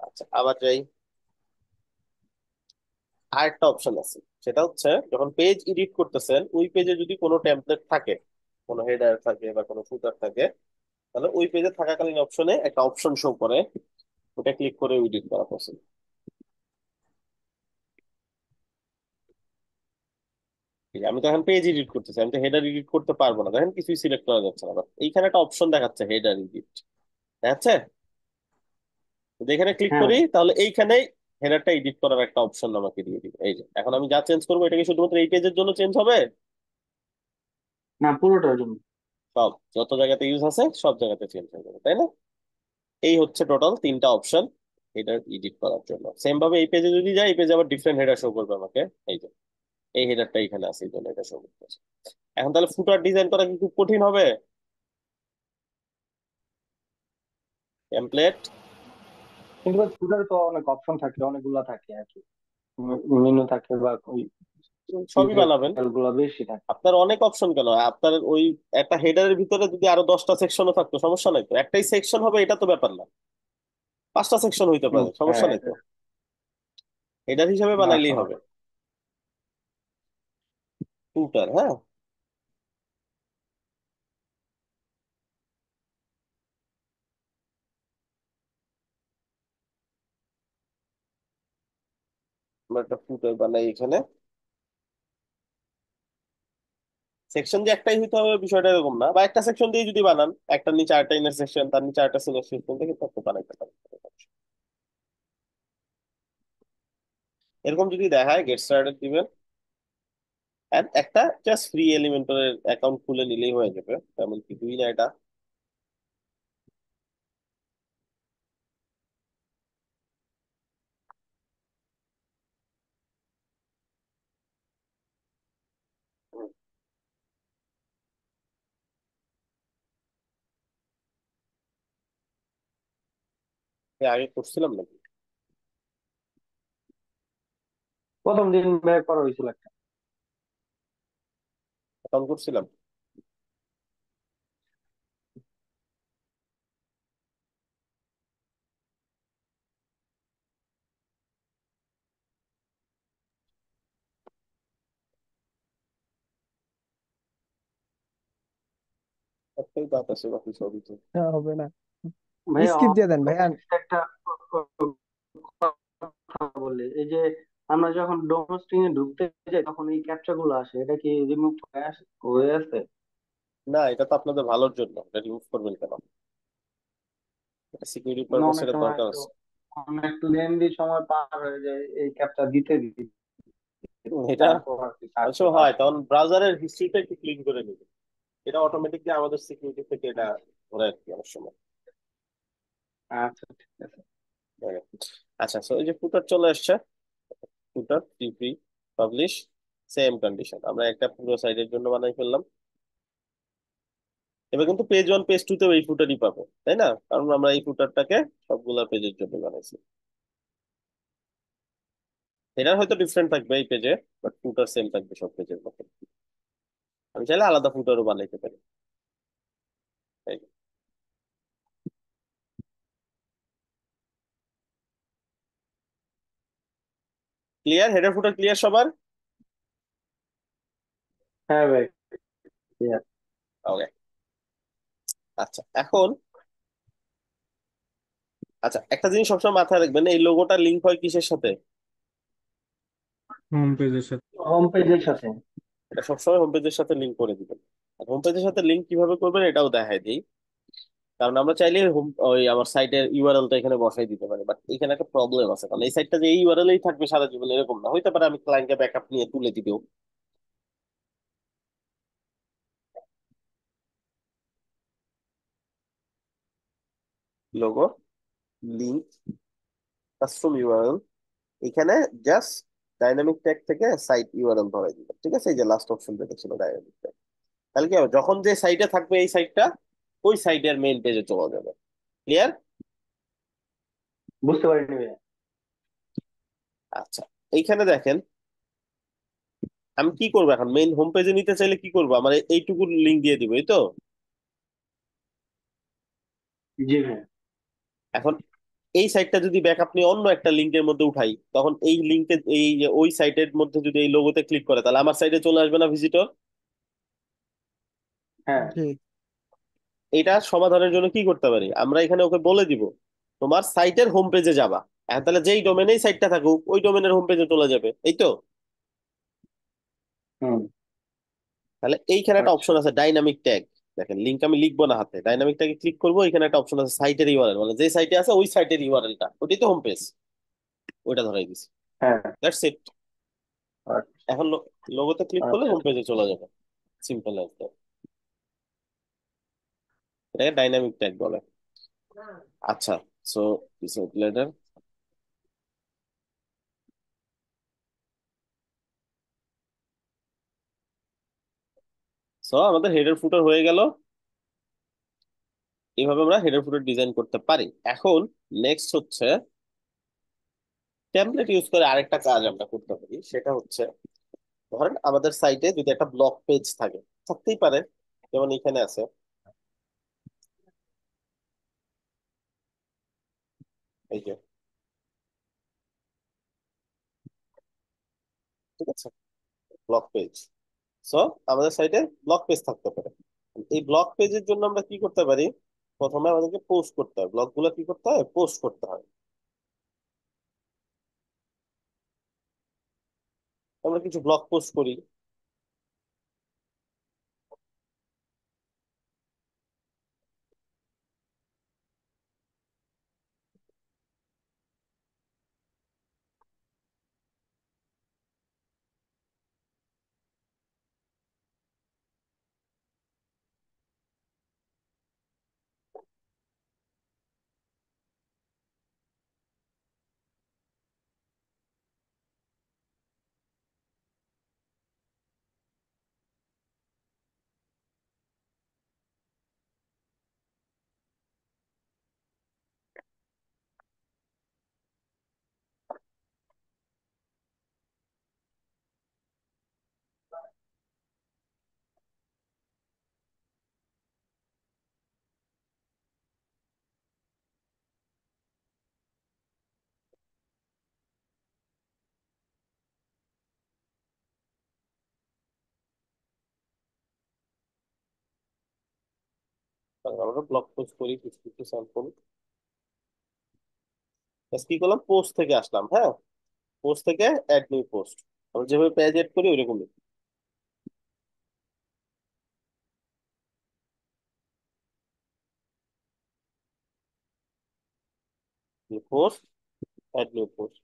আচ্ছা, আবার যাই। আরেকটা অপশন আছে, সেটা হচ্ছে যখন পেজ এডিট করতেছেন ওই পেজে যদি কোনো টেমপ্লেট থাকে, কোনো হেডার থাকে বা কোনো ফুটার থাকে, তাহলে ওই পেজে থাকাকালীন অপশনে একটা অপশন শো করে, ওটা ক্লিক করে এডিট করা পসিবল। ঠিক আছে, আমি তো এখন পেজ এডিট করতেছি, আমি তো হেডার এডিট করতে পারবো না, দেখেন কিছুই সিলেক্ট করা যাচ্ছে না। But এইখানে একটা অপশন দেখাচ্ছে হেডার এডিট, দেখাচ্ছে। যদি এখানে ক্লিক হ্যাঁ করি ভাই। তাহলে এইখানেই হেডারটা এডিট করার একটা অপশন আমাকে দিয়ে দিবে। এই যে এখন আমি যা চেঞ্জ করবো এটা কি শুধুমাত্র এই পেজের জন্য চেঞ্জ হবে? না, পুরোটার জন্য। সব যত জায়গাতে ইউজ আছে সব জায়গাতে চেঞ্জ হয়ে যাবে, তাই না? এই হচ্ছে টোটাল তিনটা অপশন হেডার এডিট করার জন্য। সেম ভাবে এই পেজে যদি যাই, এই পেজে আবার ডিফারেন্ট হেডার শো করবে আমাকে। এই যে এই হেডারটা এখানে আছে, এই জন্য এটা শো করতেছে। এখন তাহলে ফুটার ডিজাইন করা কি খুব কঠিন হবে? টেমপ্লেট কিন্তু ফুটারে তো অনেক অপশন থাকে, অনেকগুলা থাকে আর কি, মেনু থাকে বা ওই সবই বানাবেন। ডিটেল গুলা বেশি থাকে। আপনার অনেক অপশন কেন, আপনার ওই একটা হেডারের ভিতরে যদি আরো 10টা সেকশনও থাকতো সমস্যা নাই তো, একটাই সেকশন হবে এটা তো ব্যাপার না, 5টা সেকশন হইতে পারে, হ্যাঁ সমস্যা নাই এটা তো, হেডার হিসাবে আচ্ছা বানাইলেই ভাই। হবে। ফুটার, হ্যাঁ। আমরা একটা ফুটার বানাই এখানে। সেকশন যে একটাই হইতে হবে বিষয়টা এরকম না, বা একটা সেকশন দিয়ে যদি বানান, একটার নিচে আরেকটা ইনার সেকশন, তার নিচে আরেকটা সিনার সেকশন থেকে তত বানাইতে পারেন। এরকম যদি দেখায় গেট স্টার্টেড দিবেন, এন্ড একটা জাস্ট ফ্রি এলিমেন্টরের অ্যাকাউন্ট খুলে নিলেই হয়ে যাবে, তেমন কিছুই না এটা। এর আগে করছিলাম নাকি? প্রথম দিন ব্যাক করা হয়েছিল একটা। অ্যাকাউন্ট করছিলাম। একটাই দাঁত আছে, বাকি সবই তো। হ্যাঁ, হবে না, ভাই স্কিপ দিয়ে দেন ভাইয়া। একটা কথা বলি, এই যে আমরা যখন ডোমো স্ক্রিন এ ঢুকতে যাই তখন এই ক্যাপচা গুলো আসে, এটা কি রিমুভ হয়ে আছে? না, এটা তো আপনাদের ভালোর জন্য, এটা রিমুভ করবেন কেন? এটা সিকিউরিটি মানে পারপাস অনেক এটা সময় দরকার একটু আছে। অনেক লেন্দি সময় পার হয়ে যায় এই ক্যাপচা দিতে দিতে, এটা তারপর আর কি অনেক সাকসেস সময় হয়, আসে। তখন ব্রাউজারের হিস্ট্রিটা একটু ক্লিন করে নেবে, এটা অটোমেটিকলি আমাদের সিকিউরিটি থেকে এটা ধরে আর কি অনেক সময়। আচ্ছা ঠিক আছে। আচ্ছা, সো এই যে ফুটার চলে আসছে, ফুটার টিপি পাবলিশ, সেম কন্ডিশন আমরা একটা পুরো সাইটের জন্য বানাই ফেললাম। এবার কিন্তু পেজ ওয়ান পেজ টু তেও এই ফুটারই পাবো, তাই না? কারণ আমরা এই ফুটারটাকে সবগুলা পেজের জন্য বানাইছি। এটা হয়তো ডিফারেন্ট থাকবে এই পেজে, বাট ফুটার সেম থাকবে সব পেজের মতো। আমি চাইলে আলাদা ফুটারও বানাইতে পারি। ক্লিয়ার? হেডার ফুটার ক্লিয়ার সবার? হ্যাঁ ভাই, ঠিক আছে। ওকে। আচ্ছা এখন, আচ্ছা একটা জিনিস সবসময় মাথায় রাখবেন, এই লোগোটা লিংক হয় কিসের সাথে? হোম পেজের সাথে। হোম পেজের সাথে। এটা সবসময় হোম পেজের সাথে লিংক করে দিবেন। আর হোম পেজের সাথে লিংক কিভাবে করবেন এটাও দেখাই দিই। কারণ আমরা চাইলে হোম ওই আমার সাইটের ইউআরএলটা এখানে বসাই দিতে পারি, বাট এখানে একটা প্রবলেম আছে, কারণ এই সাইটটা যে এই ইউআরএলই থাকবে সারা জীবন এরকম না, হইতে পারে আমি ক্লায়েন্টকে ব্যাকআপ নিয়ে তুলে দিবেও। লোগো, লিংক, কাস্টম ইউআরএল, এখানে জাস্ট ডাইনামিক ট্যাগ থেকে সাইট ইউআরএল ধরে দিবেন। ঠিক আছে, এই যে লাস্ট অপশন যেটা ছিল ডাইনামিক ট্যাগ, তাহলে কি হবে, যখন যে সাইটে থাকবে এই সাইটটা ওই সাইটের মেইন পেজে চলে যাবে। ক্লিয়ার? বুঝতে পারিনি ভাইয়া। আচ্ছা, এইখানে দেখেন আমি কি করবো এখন, মেইন হোম পেজে নিতে চাইলে কি করবো, আমার এইটুকু লিঙ্ক দিয়ে দিব, এই তো। জি ভাইয়া। এখন এই সাইটটা যদি ব্যাক আপনি অন্য একটা লিঙ্কের মধ্যে উঠাই, তখন এই লিঙ্কে এই যে ওই সাইটের মধ্যে যদি এই লোগোতে ক্লিক করে, তাহলে আমার সাইটে চলে আসবে না ভিজিটর? হ্যাঁ। জি। এটা সমাধানের জন্য কি করতে পারি, আমরা এখানে ওকে বলে দিব তোমার সাইটের হোম পেজে যাবা। এখন তাহলে যেই ডোমেনেই সাইটটা থাকুক ওই ডোমেনের হোম পেজে চলে যাবে, এই তো। হুম। তাহলে এইখানে একটা আচ্ছা। অপশন আছে ডাইনামিক ট্যাগ। দেখেন লিঙ্ক আমি লিখবো না হাতে, ডাইনামিক ট্যাগে ক্লিক করবো, এখানে একটা অপশন আছে সাইটের ইউআরএল, মানে যে সাইটে আছে ওই সাইটের ইউআরএলটা, ওটাই তো হোম পেজ, ওইটা ধরাই দিছি। হ্যাঁ। That's it. আচ্ছা। এখন লোগোতে ক্লিক করলে আচ্ছা। হোম পেজে চলে যাবে, সিম্পল অ্যাজ দ্যাট। এটাকে ডাইনামিক ট্যাগ বলে। আচ্ছা, সো লেটার। সো আমাদের হেডার ফুটার হয়ে গেল। এইভাবে আমরা হেডার ফুটার ডিজাইন করতে পারি। এখন নেক্সট হচ্ছে টেমপ্লেট ইউজ করে আরেকটা কাজ আমরা করতে পারি, সেটা হচ্ছে ধরেন আমাদের সাইটে যদি একটা ব্লক পেজ থাকে, থাকতেই পারে, যেমন এখানে আছে, এই যে, ঠিক আছে, ব্লক পেজ। সো আমাদের সাইটে ব্লক পেজ থাকতে পারে। এই ব্লক পেজের জন্য আমরা কি করতে পারি, প্রথমে আমাদেরকে পোস্ট করতে হয়, ব্লগ গুলো কি করতে হয়, পোস্ট করতে হয়। আমরা কিছু ব্লগ পোস্ট করি। আমরা ব্লগ পোস্ট করি কিছু কিছু স্যাম্পল। কি করলাম, পোস্ট থেকে আসলাম, হ্যাঁ, পোস্ট থেকে অ্যাড নিউ পোস্ট, আমরা যেভাবে পেজ এড করি ওইরকমই, পোস্ট, অ্যাড নিউ পোস্ট।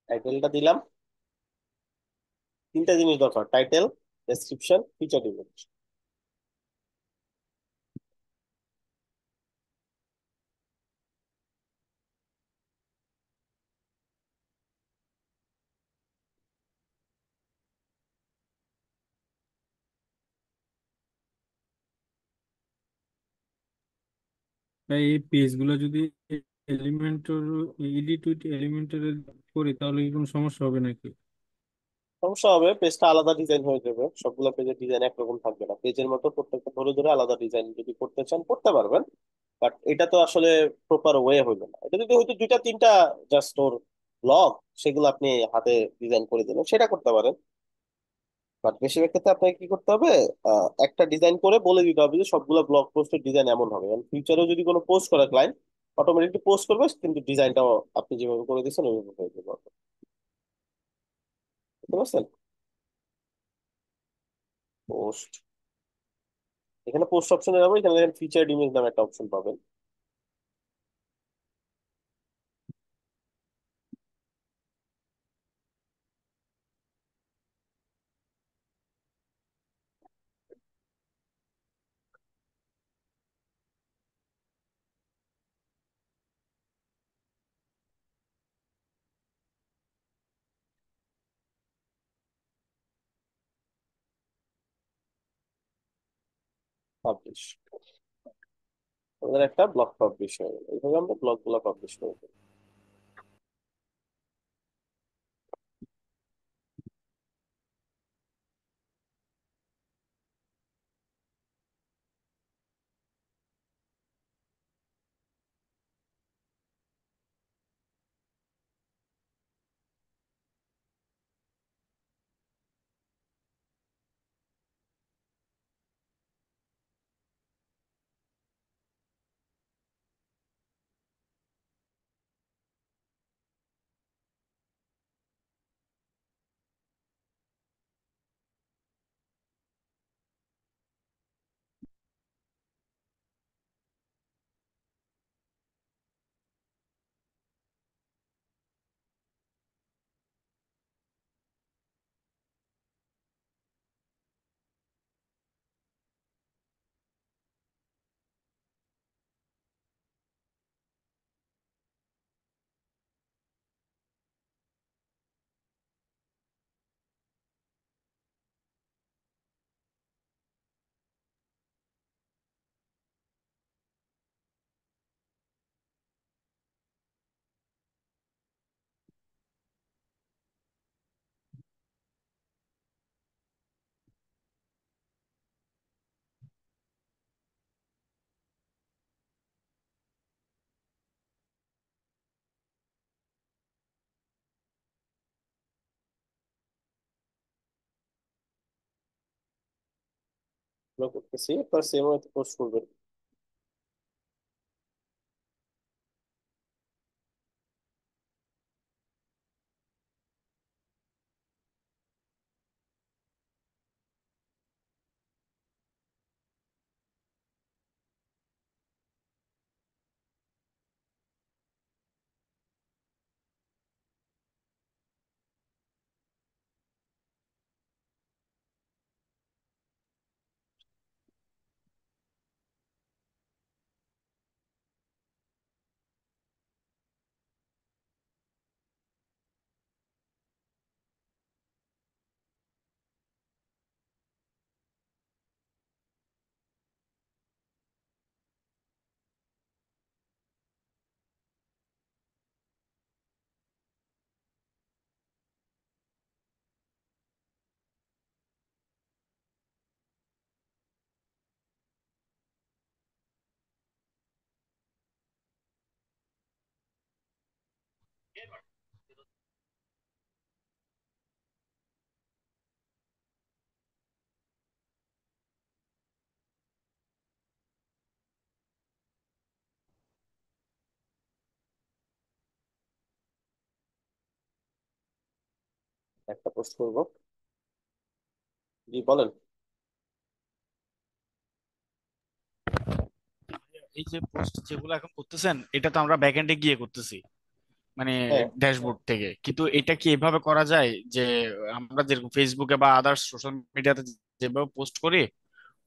টাইটেলটা দিলাম, তিনটা জিনিস দরকার, টাইটেল, ডেসক্রিপশন, ফিচার ইমেজ। তাই এই পেজগুলো যদি এলিমেন্টর এডিট উইথ এলিমেন্টরে করি তাহলে কি কোনো সমস্যা হবে নাকি? সমস্যা হবে, পেজটা আলাদা ডিজাইন হয়ে যাবে, সবগুলো পেজের ডিজাইন একরকম থাকবে না, পেজের মতো প্রত্যেকটা ধরে ধরে আলাদা ডিজাইন যদি করতে চান করতে পারবেন, বাট এটা তো আসলে প্রপার ওয়ে হইলো না। এটা যদি হয়তো দুইটা তিনটা জাস্ট ওর ব্লগ, সেগুলো আপনি হাতে ডিজাইন করে দিলেন, সেটা করতে পারেন। বাট বেশিরভাগ ক্ষেত্রে আপনাকে কি করতে হবে, একটা ডিজাইন করে বলে দিতে হবে যে সবগুলো ব্লগ পোস্টের ডিজাইন এমন হবে, এবং ফিউচারেও যদি কোনো পোস্ট করে ক্লায়েন্ট অটোমেটিকলি পোস্ট করবে, কিন্তু ডিজাইনটাও আপনি যেভাবে করে দিচ্ছেন ওইভাবে হয়ে যাবে। দেখতে পাচ্ছেন? পোস্ট, এখানে পোস্ট অপশনে যাবো, এখানে দেখেন ফিচার্ড ইমেজ নামে একটা অপশন পাবেন। পাবলিশ, আমাদের একটা ব্লগ পাবলিশ হয়ে গেল। এইভাবে আমরা ব্লগ গুলা পাবলিশ করবো। আমরা করতেছি, আপনার সেম ওয়েতে পোস্ট করবেন। একটা পোস্ট করব। জি বলেন। এই যে পোস্ট যেগুলো এখন করতেছেন এটা তো আমরা ব্যাকএন্ডে গিয়ে করতেছি, মানে হ্যাঁ, ড্যাশবোর্ড থেকে। কিন্তু এটা কি এভাবে করা যায় যে আমরা যেরকম ফেসবুকে বা আদার্স সোশ্যাল মিডিয়াতে যেভাবে পোস্ট করি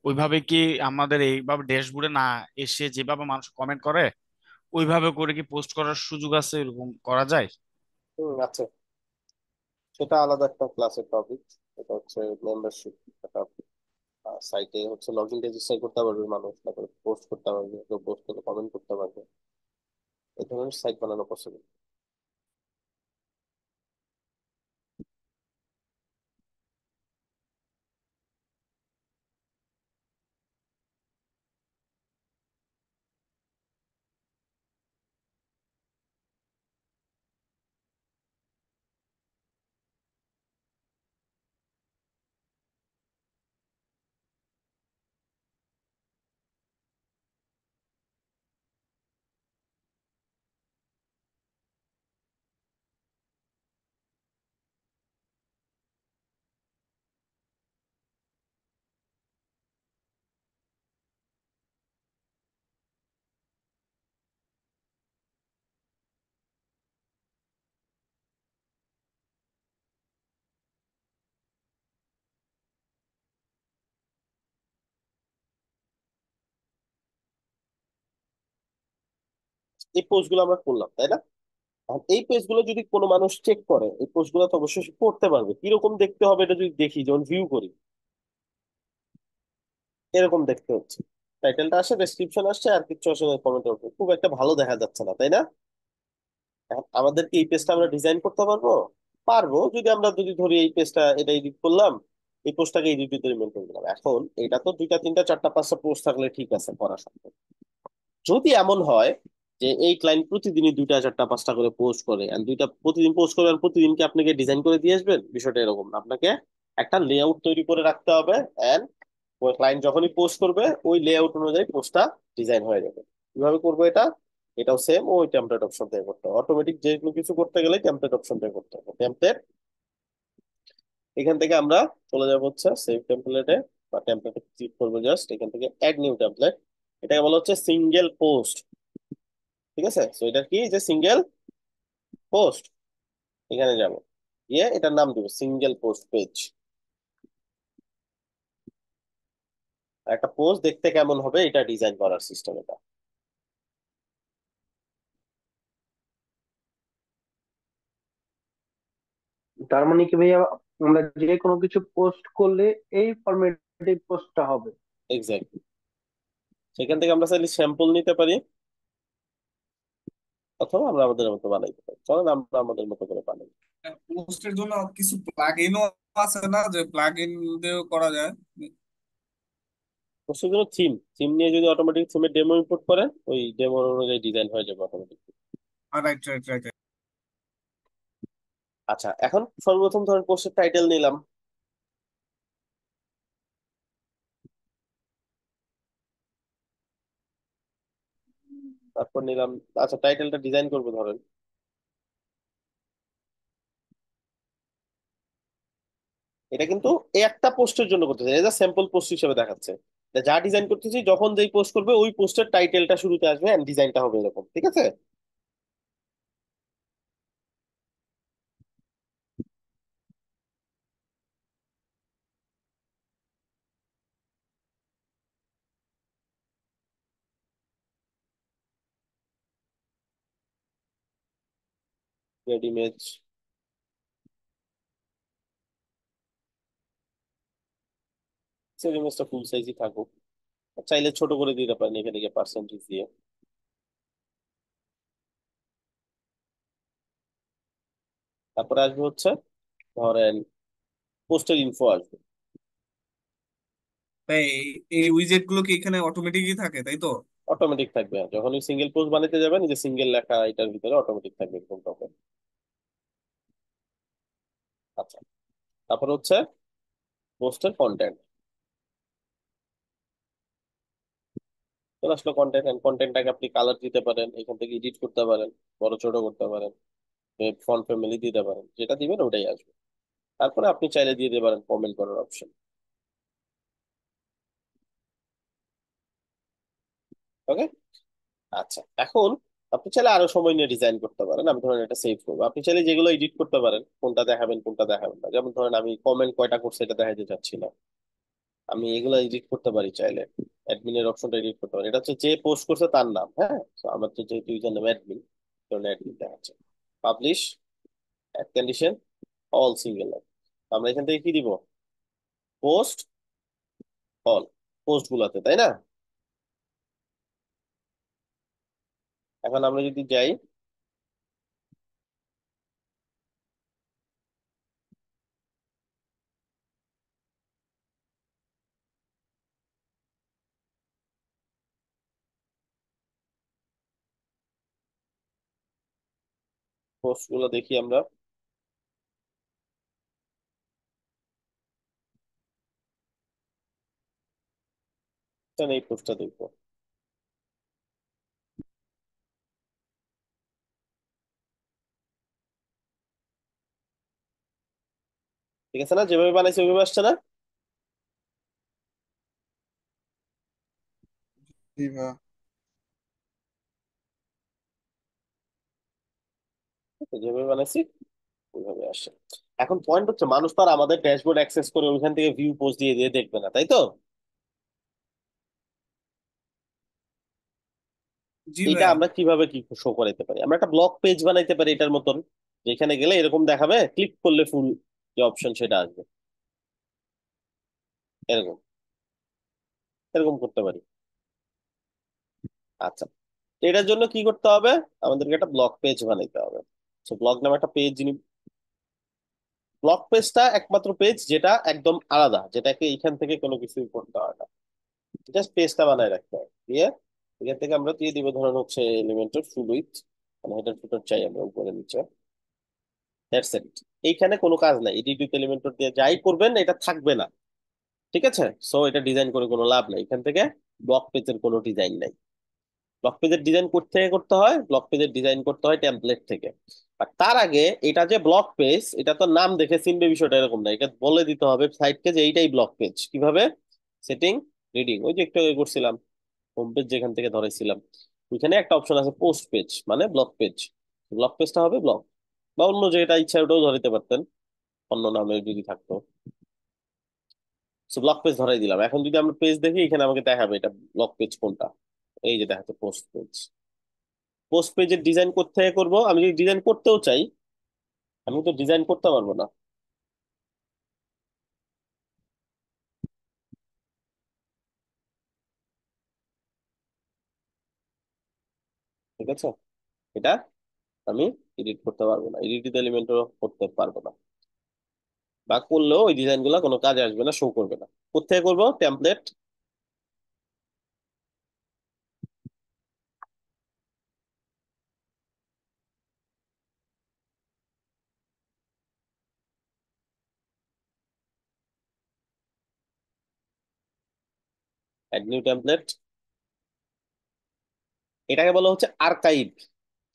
ওইভাবে কি আমাদের এইভাবে ড্যাশবোর্ডে না এসে যেভাবে মানুষ কমেন্ট করে ওইভাবে করে কি পোস্ট করার সুযোগ আছে, এরকম করা যায়? আচ্ছা, সেটা আলাদা একটা ক্লাসের টপিক। এটা হচ্ছে মেম্বারশিপ, একটা সাইটে হচ্ছে লগ ইন রেজিস্টার করতে পারবে মানুষ, তারপরে পোস্ট করতে পারবে, কেউ পোস্ট করে কমেন্ট করতে পারবে, এই ধরনের সাইট বানানো পসিবল। এই পোস্ট গুলো আমরা করলাম, তাই না? এখন এই পেজ গুলো যদি কোনো মানুষ চেক করে, এই পোস্ট গুলো তো অবশ্যই সে পড়তে পারবে। কিরকম দেখতে হবে এটা যদি দেখি, যখন ভিউ করি এরকম দেখতে হচ্ছে। টাইটেলটা আসে, ডেসক্রিপশন আসছে, আর কিছু আসলে কমেন্ট উঠবে, খুব একটা ভালো দেখা যাচ্ছে না, তাই না? এখন আমাদের কি এই পেজটা আমরা ডিজাইন করতে পারবো? পারবো, যদি ধরি এই পেজটা এটা এডিট করলাম, এই পোস্টটাকে এডিট করে মেনটেন করলাম। এখন এটা তো দুইটা তিনটা চারটা পাঁচটা পোস্ট থাকলে ঠিক আছে, করা সম্ভব। যদি এমন হয় যে এই ক্লায়েন্ট প্রতিদিনই দুইটা চারটা পাঁচটা করে পোস্ট করে, আর দুইটা প্রতিদিন পোস্ট করে, আর প্রতিদিন কি আপনাকে ডিজাইন করে দিয়ে আসবেন? বিষয়টা এরকম না, আপনাকে একটা লেআউট তৈরি করে রাখতে হবে, এন্ড ওই ক্লায়েন্ট যখনই পোস্ট করবে ওই লেআউট অনুযায়ী পোস্টটা ডিজাইন হয়ে যাবে। কিভাবে করবো এটা? এটাও সেম, ওই টেমপ্লেট অপশন থেকে করতে হবে। অটোমেটিক যে কোনো কিছু করতে গেলে টেমপ্লেট অপশন থেকে করতে হবে। টেমপ্লেট, এখান থেকে আমরা চলে যাবো হচ্ছে সেভ টেমপ্লেটে, বা টেমপ্লেটে ক্লিক করবো, জাস্ট এখান থেকে অ্যাড নিউ টেমপ্লেট। এটাকে বলা হচ্ছে সিঙ্গেল পোস্ট। ঠিক আছে, তো এটা কি যে সিঙ্গেল পোস্ট, এখানে যাব, গিয়ে এটার নাম দিব সিঙ্গেল পোস্ট পেজ। একটা পোস্ট দেখতে কেমন হবে এটা ডিজাইন করার সিস্টেম এটা। তার মানে কি ভাইয়া, আমরা যে কোনো কিছু পোস্ট করলে এই ফরম্যাটে পোস্টটা হবে? এক্স্যাক্টলি, সেখান থেকে আমরা চাইলে স্যাম্পল নিতে পারি, অথবা আমরা আমাদের মতো বানাইতে পারি। চলেন আমরা আমাদের মতো করে বানাই। পোস্টের জন্য কিছু প্লাগইনও আছে না, যে প্লাগইন দিয়েও করা যায়? পোস্টের জন্য থিম, থিম নিয়ে যদি অটোমেটিক থিমের ডেমো ইম্পোর্ট করে, ওই ডেমো অনুযায়ী ডিজাইন হয়ে যাবে অটোমেটিক। Right, right, right. আচ্ছা, এখন সর্বপ্রথম ধরেন পোস্টের টাইটেল নিলাম, তারপর নিলাম, আচ্ছা টাইটেলটা ডিজাইন করবো ধরেন, এটা কিন্তু এই একটা পোস্টের জন্য করতেছে, এটা স্যাম্পল পোস্ট হিসেবে দেখাচ্ছে। এটা যা ডিজাইন করতেছি, যখন যেই পোস্ট করবে ওই পোস্টের টাইটেলটা শুরুতে আসবে এন্ড ডিজাইনটা হবে এরকম, ঠিক আছে? রেড ইমেজ, সেভ ইমেজটা ফুল সাইজই থাকুক, চাইলে ছোট করে দিতে পারেন এখানে গিয়ে পার্সেন্টেজ দিয়ে। তারপরে আসবে হচ্ছে ধরেন পোস্টের ইনফো আসবে, তাই এই উইজেট গুলো কি এখানে অটোমেটিকই থাকে, তাই তো? অটোমেটিক থাকবে। যখন ওই সিঙ্গেল পোস্ট বানাতে যাবেন, এই যে সিঙ্গেল লেখা এটার ভিতরে অটোমেটিক থাকবে এরকম টপে। আচ্ছা, তারপর হচ্ছে পোস্টের কন্টেন্ট, চলে আসলো কন্টেন্ট। এন্ড কন্টেন্টটাকে আপনি কালার দিতে পারেন, এখান থেকে এডিট করতে পারেন, বড় ছোট করতে পারেন, ফন্ট ফ্যামিলি দিতে পারেন, যেটা দিবেন ওটাই আসবে। তারপরে আপনি চাইলে দিয়ে দিতে পারেন কমেন্ট করার অপশন। ওকে, আচ্ছা এখন আপনি চাইলে আরো সময় নিয়ে ডিজাইন করতে পারেন। আমি ধরেন এটা সেভ করবো, আপনি চাইলে যেগুলো এডিট করতে পারেন, কোনটা দেখাবেন কোনটা দেখাবেন না। যেমন ধরেন আমি কমেন্ট কয়টা করছে এটা দেখাতে চাচ্ছি না, আমি এগুলো এডিট করতে পারি চাইলে। অ্যাডমিনের অপশনটা এডিট করতে পারি, এটা হচ্ছে যে পোস্ট করছে তার নাম, হ্যাঁ। তো আমার তো যেহেতু ইউজার নাম অ্যাডমিন, অ্যাডমিন দেখাচ্ছে। Publish, add condition, all single line. আমরা এখান থেকে কি দিব? পোস্ট অল, পোস্ট গুলাতে, তাই না? এখন আমরা যদি যাই, পোস্ট গুলো দেখি আমরা, তাহলে এই পোস্টটা দেখবো। ঠিক আছে না, যেভাবে বানাইছে ওইভাবে আসছে না? জি ভাইয়া। তো যেভাবে বানাইছি ওইভাবে আসছে। এখন পয়েন্ট হচ্ছে, মানুষ তো আর আমাদের ড্যাশবোর্ড অ্যাক্সেস করে ওইখান থেকে ভিউ পোস্ট দিয়ে দিয়ে দেখবে না, তাই তো? জি এটা ভাইয়া। আমরা কিভাবে কি শো করাইতে পারি? আমরা একটা ব্লক পেজ বানাইতে পারি এটার মতন, যেখানে গেলে এরকম দেখাবে, ক্লিক করলে ফুল যে অপশন সেটা আসবে, এরকম এরকম করতে পারি। আচ্ছা, তো এটার জন্য কি করতে হবে? আমাদেরকে একটা ব্লক পেজ বানাইতে হবে। তো ব্লক নামে একটা পেজ, ব্লক পেজটা একমাত্র পেজ যেটা একদম আলাদা, যেটাকে এইখান থেকে কোনো কিছু করতে হয় না, জাস্ট পেজটা বানায় রাখতে হয়। দিয়ে এখান থেকে আমরা দিয়ে দিব ধরুন হচ্ছে এলিমেন্টের ফুল উইথ, মানে হেডার ফুটার চাই আমরা উপরে নিচে, দ্যাটস ইট। এইখানে কোনো কাজ নাই, এডিট উইথ এলিমেন্টর দিয়ে যাই করবেন এটা থাকবে না, ঠিক আছে? সো এটা ডিজাইন করে কোনো লাভ নাই, এখান থেকে ব্লক পেজের কোনো ডিজাইন নাই। ব্লক পেজের ডিজাইন করতে করতে হয়, ব্লক পেজের ডিজাইন করতে হয় টেমপ্লেট থেকে। আর তার আগে এটা যে ব্লক পেজ, এটা তো নাম দেখে চিনবে, বিষয়টা এরকম না, এটা বলে দিতে হবে সাইটকে যে এইটাই ব্লক পেজ। কিভাবে? সেটিং, রিডিং, ওই যে একটু আগে করছিলাম, হোম পেজ যেখান থেকে ধরেছিলাম, ওইখানে একটা অপশন আছে পোস্ট পেজ, মানে ব্লক পেজ। ব্লক পেজটা হবে ব্লক, বা অন্য যেটা ইচ্ছা ওটাও ধরাইতে পারতেন, অন্য নামে যদি থাকতো। সো ব্লক পেজ ধরাই দিলাম। এখন যদি আমরা পেজ দেখি, এখানে আমাকে দেখাবে এটা ব্লক পেজ কোনটা। এই যে দেখাচ্ছে পোস্ট পেজ। পোস্ট পেজের ডিজাইন কোত্থেকে করব? আমি যদি ডিজাইন করতেও চাই, আমি তো ডিজাইন করতে পারবো না, ঠিক আছে? এটা আমি এডিট করতে পারবো না, এডিট এলিমেন্টও করতে পারবো না, বা করলেও ওই ডিজাইন গুলা কোনো কাজে আসবে না, শো করবে না। কোত্থেকে করবো? টেমপ্লেট, অ্যাড নিউ টেমপ্লেট, এটাকে বলা হচ্ছে আর্কাইভ,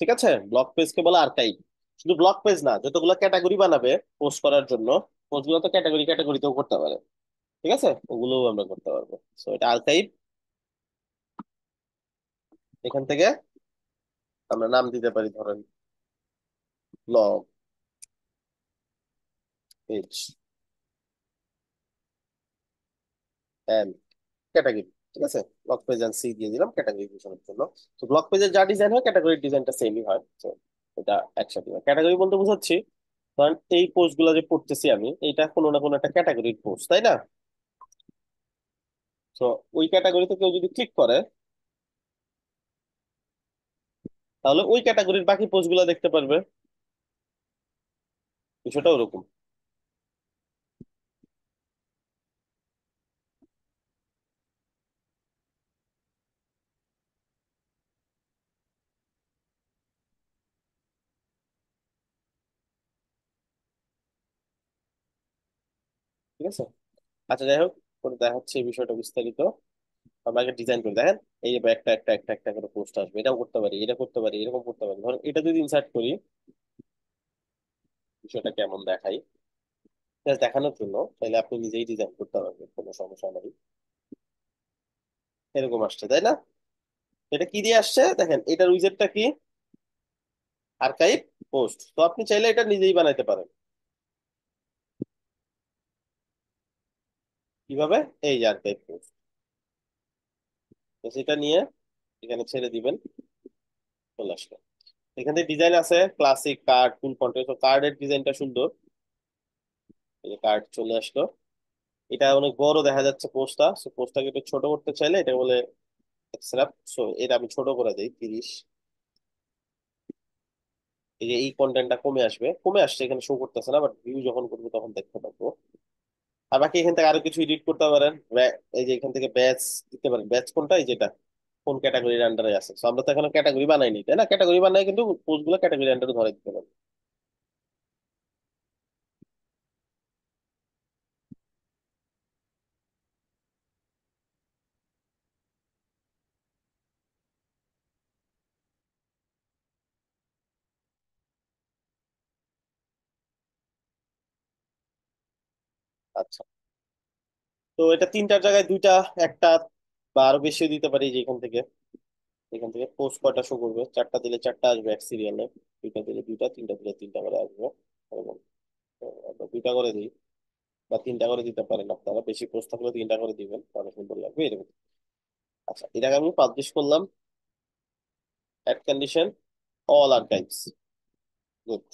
ঠিক আছে? ব্লক পেজকে বলা আর্কাইভ। শুধু ব্লক পেজ না, যতগুলো ক্যাটাগরি বানাবে পোস্ট করার জন্য, পোস্টগুলো তো ক্যাটাগরি ক্যাটাগরিতেও করতে পারে, ঠিক আছে? ওগুলোও আমরা করতে পারবো। সো এটা আর্কাইভ। এখান থেকে আমরা নাম দিতে পারি ধরেন ব্লগ পেজ এন্ড ক্যাটাগরি, ঠিক আছে? ব্লক পেজ এন্ড সি দিয়ে দিলাম ক্যাটাগরি ঘোষণার জন্য। তো ব্লক পেজের যা ডিজাইন হয় ক্যাটাগরির ডিজাইনটা সেমই হয়। তো এটা একসাথে ক্যাটাগরি বলতে বোঝাচ্ছি, কারণ এই পোস্ট গুলো যে পড়তেছি আমি, এটা কোনো না কোনো একটা ক্যাটাগরির পোস্ট, তাই না? তো ওই ক্যাটাগরিতে কেউ যদি ক্লিক করে, তাহলে ওই ক্যাটাগরির বাকি পোস্ট গুলো দেখতে পারবে, বিষয়টা ওরকম। ঠিক আছে, আচ্ছা যাই হোক, করে দেখা হচ্ছে এই বিষয়টা বিস্তারিত। আমরা আগে ডিজাইন করে দেখেন, এই যে একটা একটা একটা একটা করে পোস্ট আসবে, এটাও করতে পারি, এটা করতে পারি, এরকম করতে পারি। ধরুন এটা যদি ইনসার্ট করি, বিষয়টা কেমন দেখাই জাস্ট দেখানোর জন্য, তাহলে আপনি নিজেই ডিজাইন করতে পারবেন, কোনো সমস্যা নেই। এরকম আসছে, তাই না? এটা কি দিয়ে আসছে দেখেন, এটার উইজেটটা কি? Archive post. তো আপনি চাইলে এটা নিজেই বানাইতে পারেন। কিভাবে? এই যে আর্কাইভ পোস্ট, তো সেটা নিয়ে এখানে ছেড়ে দিবেন, চলে আসলো। এখান থেকে ডিজাইন আছে ক্লাসিক, কার্ড, ফুল কন্টেন্ট। তো কার্ডের ডিজাইনটা সুন্দর, এই যে কার্ড চলে আসলো। এটা অনেক বড় দেখা যাচ্ছে পোস্টটা, সো পোস্টটাকে একটু ছোট করতে চাইলে এটা বলে এক্সট্রাক্ট। সো এটা আমি ছোট করে দিই 30। এই যে এই কন্টেন্টটা কমে আসবে, কমে আসছে, এখানে শো করতেছে না, বাট ভিউ যখন করবো তখন দেখতে পাবো। আর বাকি এখান থেকে আরো কিছু এডিট করতে পারেন। এই যে এখান থেকে ব্যাচ দিতে পারেন, ব্যাচ কোনটা, এই যেটা কোন ক্যাটাগরির আন্ডারে আছে। তো আমরা তো এখানে ক্যাটাগরি বানাইনি, তাই না? ক্যাটাগরি বানাই কিন্তু পোস্ট গুলো ক্যাটাগরি আন্ডারে ধরে দিতে পারেন। আচ্ছা, তো এটা তিনটার জায়গায় দুইটা, একটা বা আরো বেশি দিতে পারি। যে এখান থেকে, এখান থেকে পোস্ট কয়টা শো করবে, চারটা দিলে চারটা আসবে এক সিরিয়ালে, দুইটা দিলে দুইটা, তিনটা দিলে তিনটা করে আসবে, এরকম। তো আমরা দুইটা করে দিই, বা তিনটা করে দিতে পারেন আপনারা, বেশি পোস্ট থাকলে তিনটা করে দিবেন, তাহলে সুন্দর লাগবে, এরকম। আচ্ছা, এটাকে আমি পাবলিশ করলাম, add condition all archives. Good.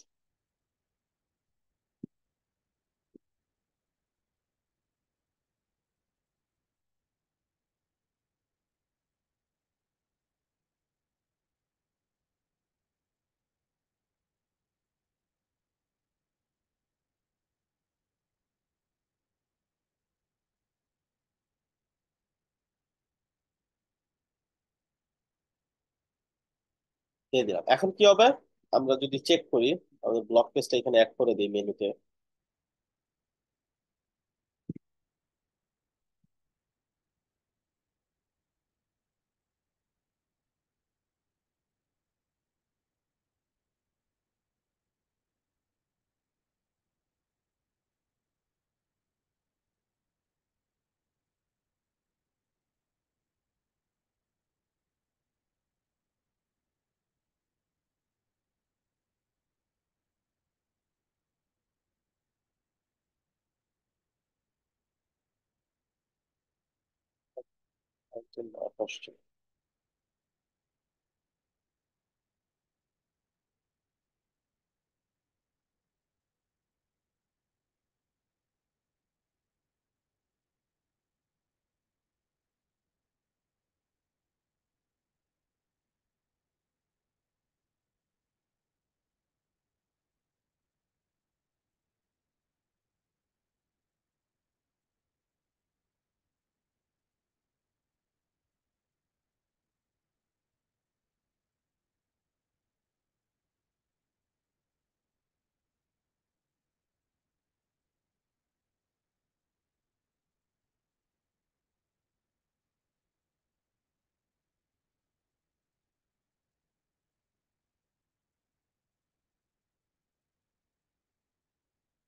দিয়ে দিলাম। এখন কি হবে, আমরা যদি চেক করি, আমাদের ব্লক পেজটা এখানে অ্যাড করে দিই মেনুতে।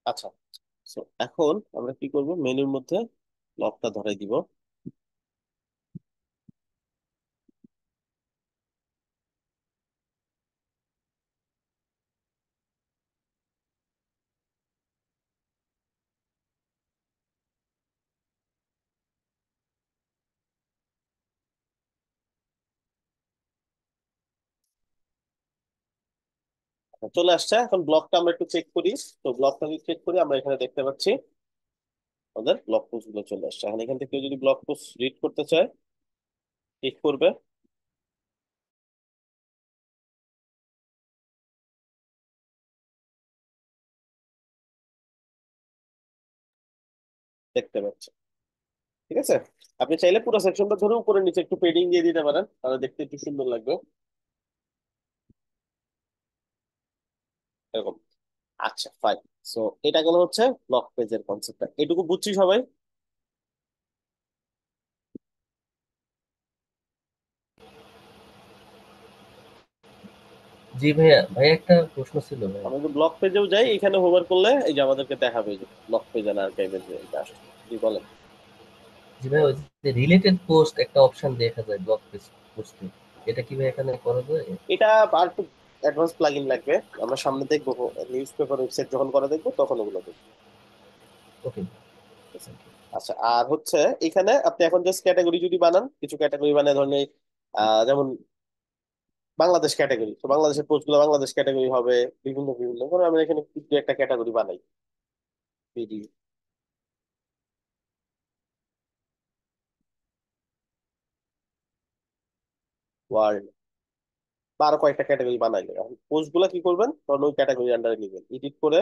আচ্ছা, so এখন আমরা কি করব, মেনুর মধ্যে লকটা ধরাই দিব। চলে আসছে। এখন ব্লকটা আমরা একটু চেক করি। তো ব্লকটা যদি চেক করি, আমরা এখানে দেখতে পাচ্ছি আমাদের ব্লক পোস্ট গুলো চলে আসছে। এখন এখান থেকে কেউ যদি ব্লক পোস্ট রিড করতে চায়, ক্লিক করবে, দেখতে পাচ্ছে। ঠিক আছে, আপনি চাইলে পুরো সেকশনটা ধরে উপরে নিচে একটু পেডিং দিয়ে দিতে পারেন, তাহলে দেখতে একটু সুন্দর লাগবে এরকম। আচ্ছা ফাইন। সো এটা গেল হচ্ছে ব্লক পেজের কনসেপ্টটা, এটুকু বুঝছি সবাই। জি ভাইয়া, ভাইয়া একটা প্রশ্ন ছিল ভাই। আমরা যদি ব্লক পেজেও যাই, এখানে হোভার করলে এই যে আমাদেরকে দেখাবে যে ব্লক পেজ আর আর্কাইভের যে এটা আসছে। জি বলেন। জি ভাই, ওই যে রিলেটেড পোস্ট একটা অপশন দেখা যায় ব্লগ পোস্টে, এটা কি ভাই এখানে করা যায়? এটা আর একটু অ্যাডভান্স প্লাগইন লাগবে, আমরা সামনে দেখবো, নিউজ পেপার ওয়েবসাইট যখন করা দেখবো তখন ওগুলো দেখবো। ওকে। আচ্ছা, আর হচ্ছে এখানে আপনি এখন জাস্ট ক্যাটাগরি যদি বানান, কিছু ক্যাটাগরি বানায় ধরেন যেমন বাংলাদেশ ক্যাটাগরি, তো বাংলাদেশের পোস্ট গুলো বাংলাদেশ ক্যাটাগরি হবে। বিভিন্ন বিভিন্ন ধরো আমরা এখানে কিছু একটা ক্যাটাগরি বানাই, বিডি ওয়ার্ল্ড, বা আরো কয়েকটা ক্যাটাগরি বানাইলে এখন পোস্ট গুলা কি করবেন, তখন ওই ক্যাটাগরি আন্ডারে নিবেন, এডিট করে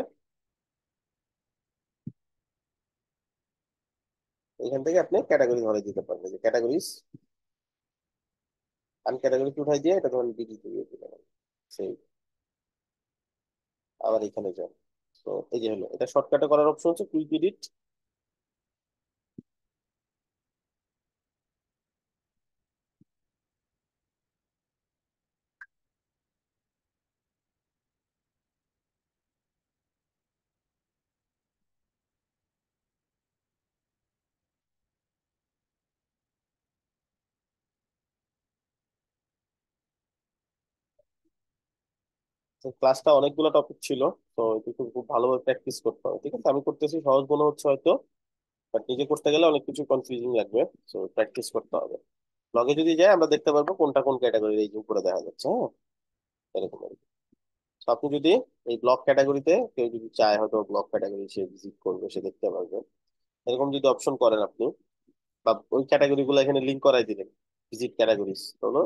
এখান থেকে আপনি ক্যাটাগরি ধরে দিতে পারবেন, যে ক্যাটাগরিজ আনক্যাটাগরি উঠাই দিয়ে এটা ধরুন বিডি দিয়ে দিলাম। সেই আবার এখানে যান। তো এই যে হলো, এটা শর্টকাটে করার অপশন হচ্ছে কুইক এডিট। তো ক্লাসটা অনেকগুলো টপিক ছিল, তো এটা খুব খুব ভালোভাবে প্র্যাকটিস করতে হবে। ঠিক আছে, আমি করতেছি, সহজ মনে হচ্ছে হয়তো, বাট নিজে করতে গেলে অনেক কিছু কনফিউজিং লাগবে। তো প্র্যাকটিস করতে হবে। ব্লগে যদি যাই আমরা দেখতে পারবো কোনটা কোন ক্যাটাগরির, এই যে উপরে দেখা যাচ্ছে। হ্যাঁ, এরকম আর কি। তো আপনি যদি এই ব্লক ক্যাটাগরিতে কেউ যদি চায় হয়তো ব্লক ক্যাটাগরি সে ভিজিট করবে, সে দেখতে পারবে। এরকম যদি অপশন করেন আপনি, বা ওই ক্যাটাগরি গুলো এখানে লিঙ্ক করাই দিলেন, ভিজিট ক্যাটাগরিজ হলো,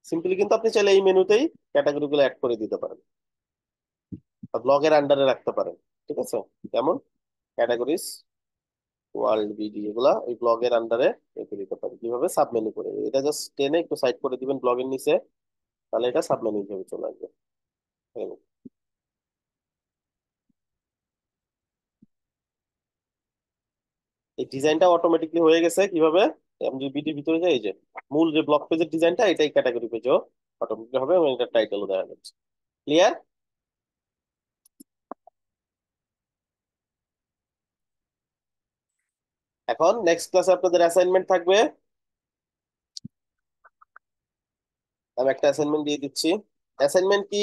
সিম্পলি কিন্তু আপনি চাইলে এই মেনুতেই ক্যাটাগরি গুলো অ্যাড করে দিতে পারেন বা ব্লগের আন্ডারে রাখতে পারেন। ঠিক আছে? যেমন ক্যাটাগরিজ, ওয়ার্ল্ড বিডি, এগুলা ওই ব্লগের আন্ডারে রেখে দিতে পারেন। কিভাবে? সাব মেনু করে, এটা জাস্ট টেনে একটু সাইড করে দিবেন ব্লগের নিচে, তাহলে এটা সাব মেনু হিসেবে চলে আসবে। এরকম। এই ডিজাইনটা অটোমেটিকলি হয়ে গেছে কিভাবে? আমি যদি বিডির ভিতরে যাই, এই যে মূল যে ব্লগ পেজের ডিজাইনটা, এটাই ক্যাটাগরি পেজও অটোমেটিকলি হবে এবং এটা টাইটেলও দেখা যাচ্ছে। ক্লিয়ার? এখন নেক্সট ক্লাসে আপনাদের অ্যাসাইনমেন্ট থাকবে। আমি একটা অ্যাসাইনমেন্ট দিয়ে দিচ্ছি। অ্যাসাইনমেন্ট কি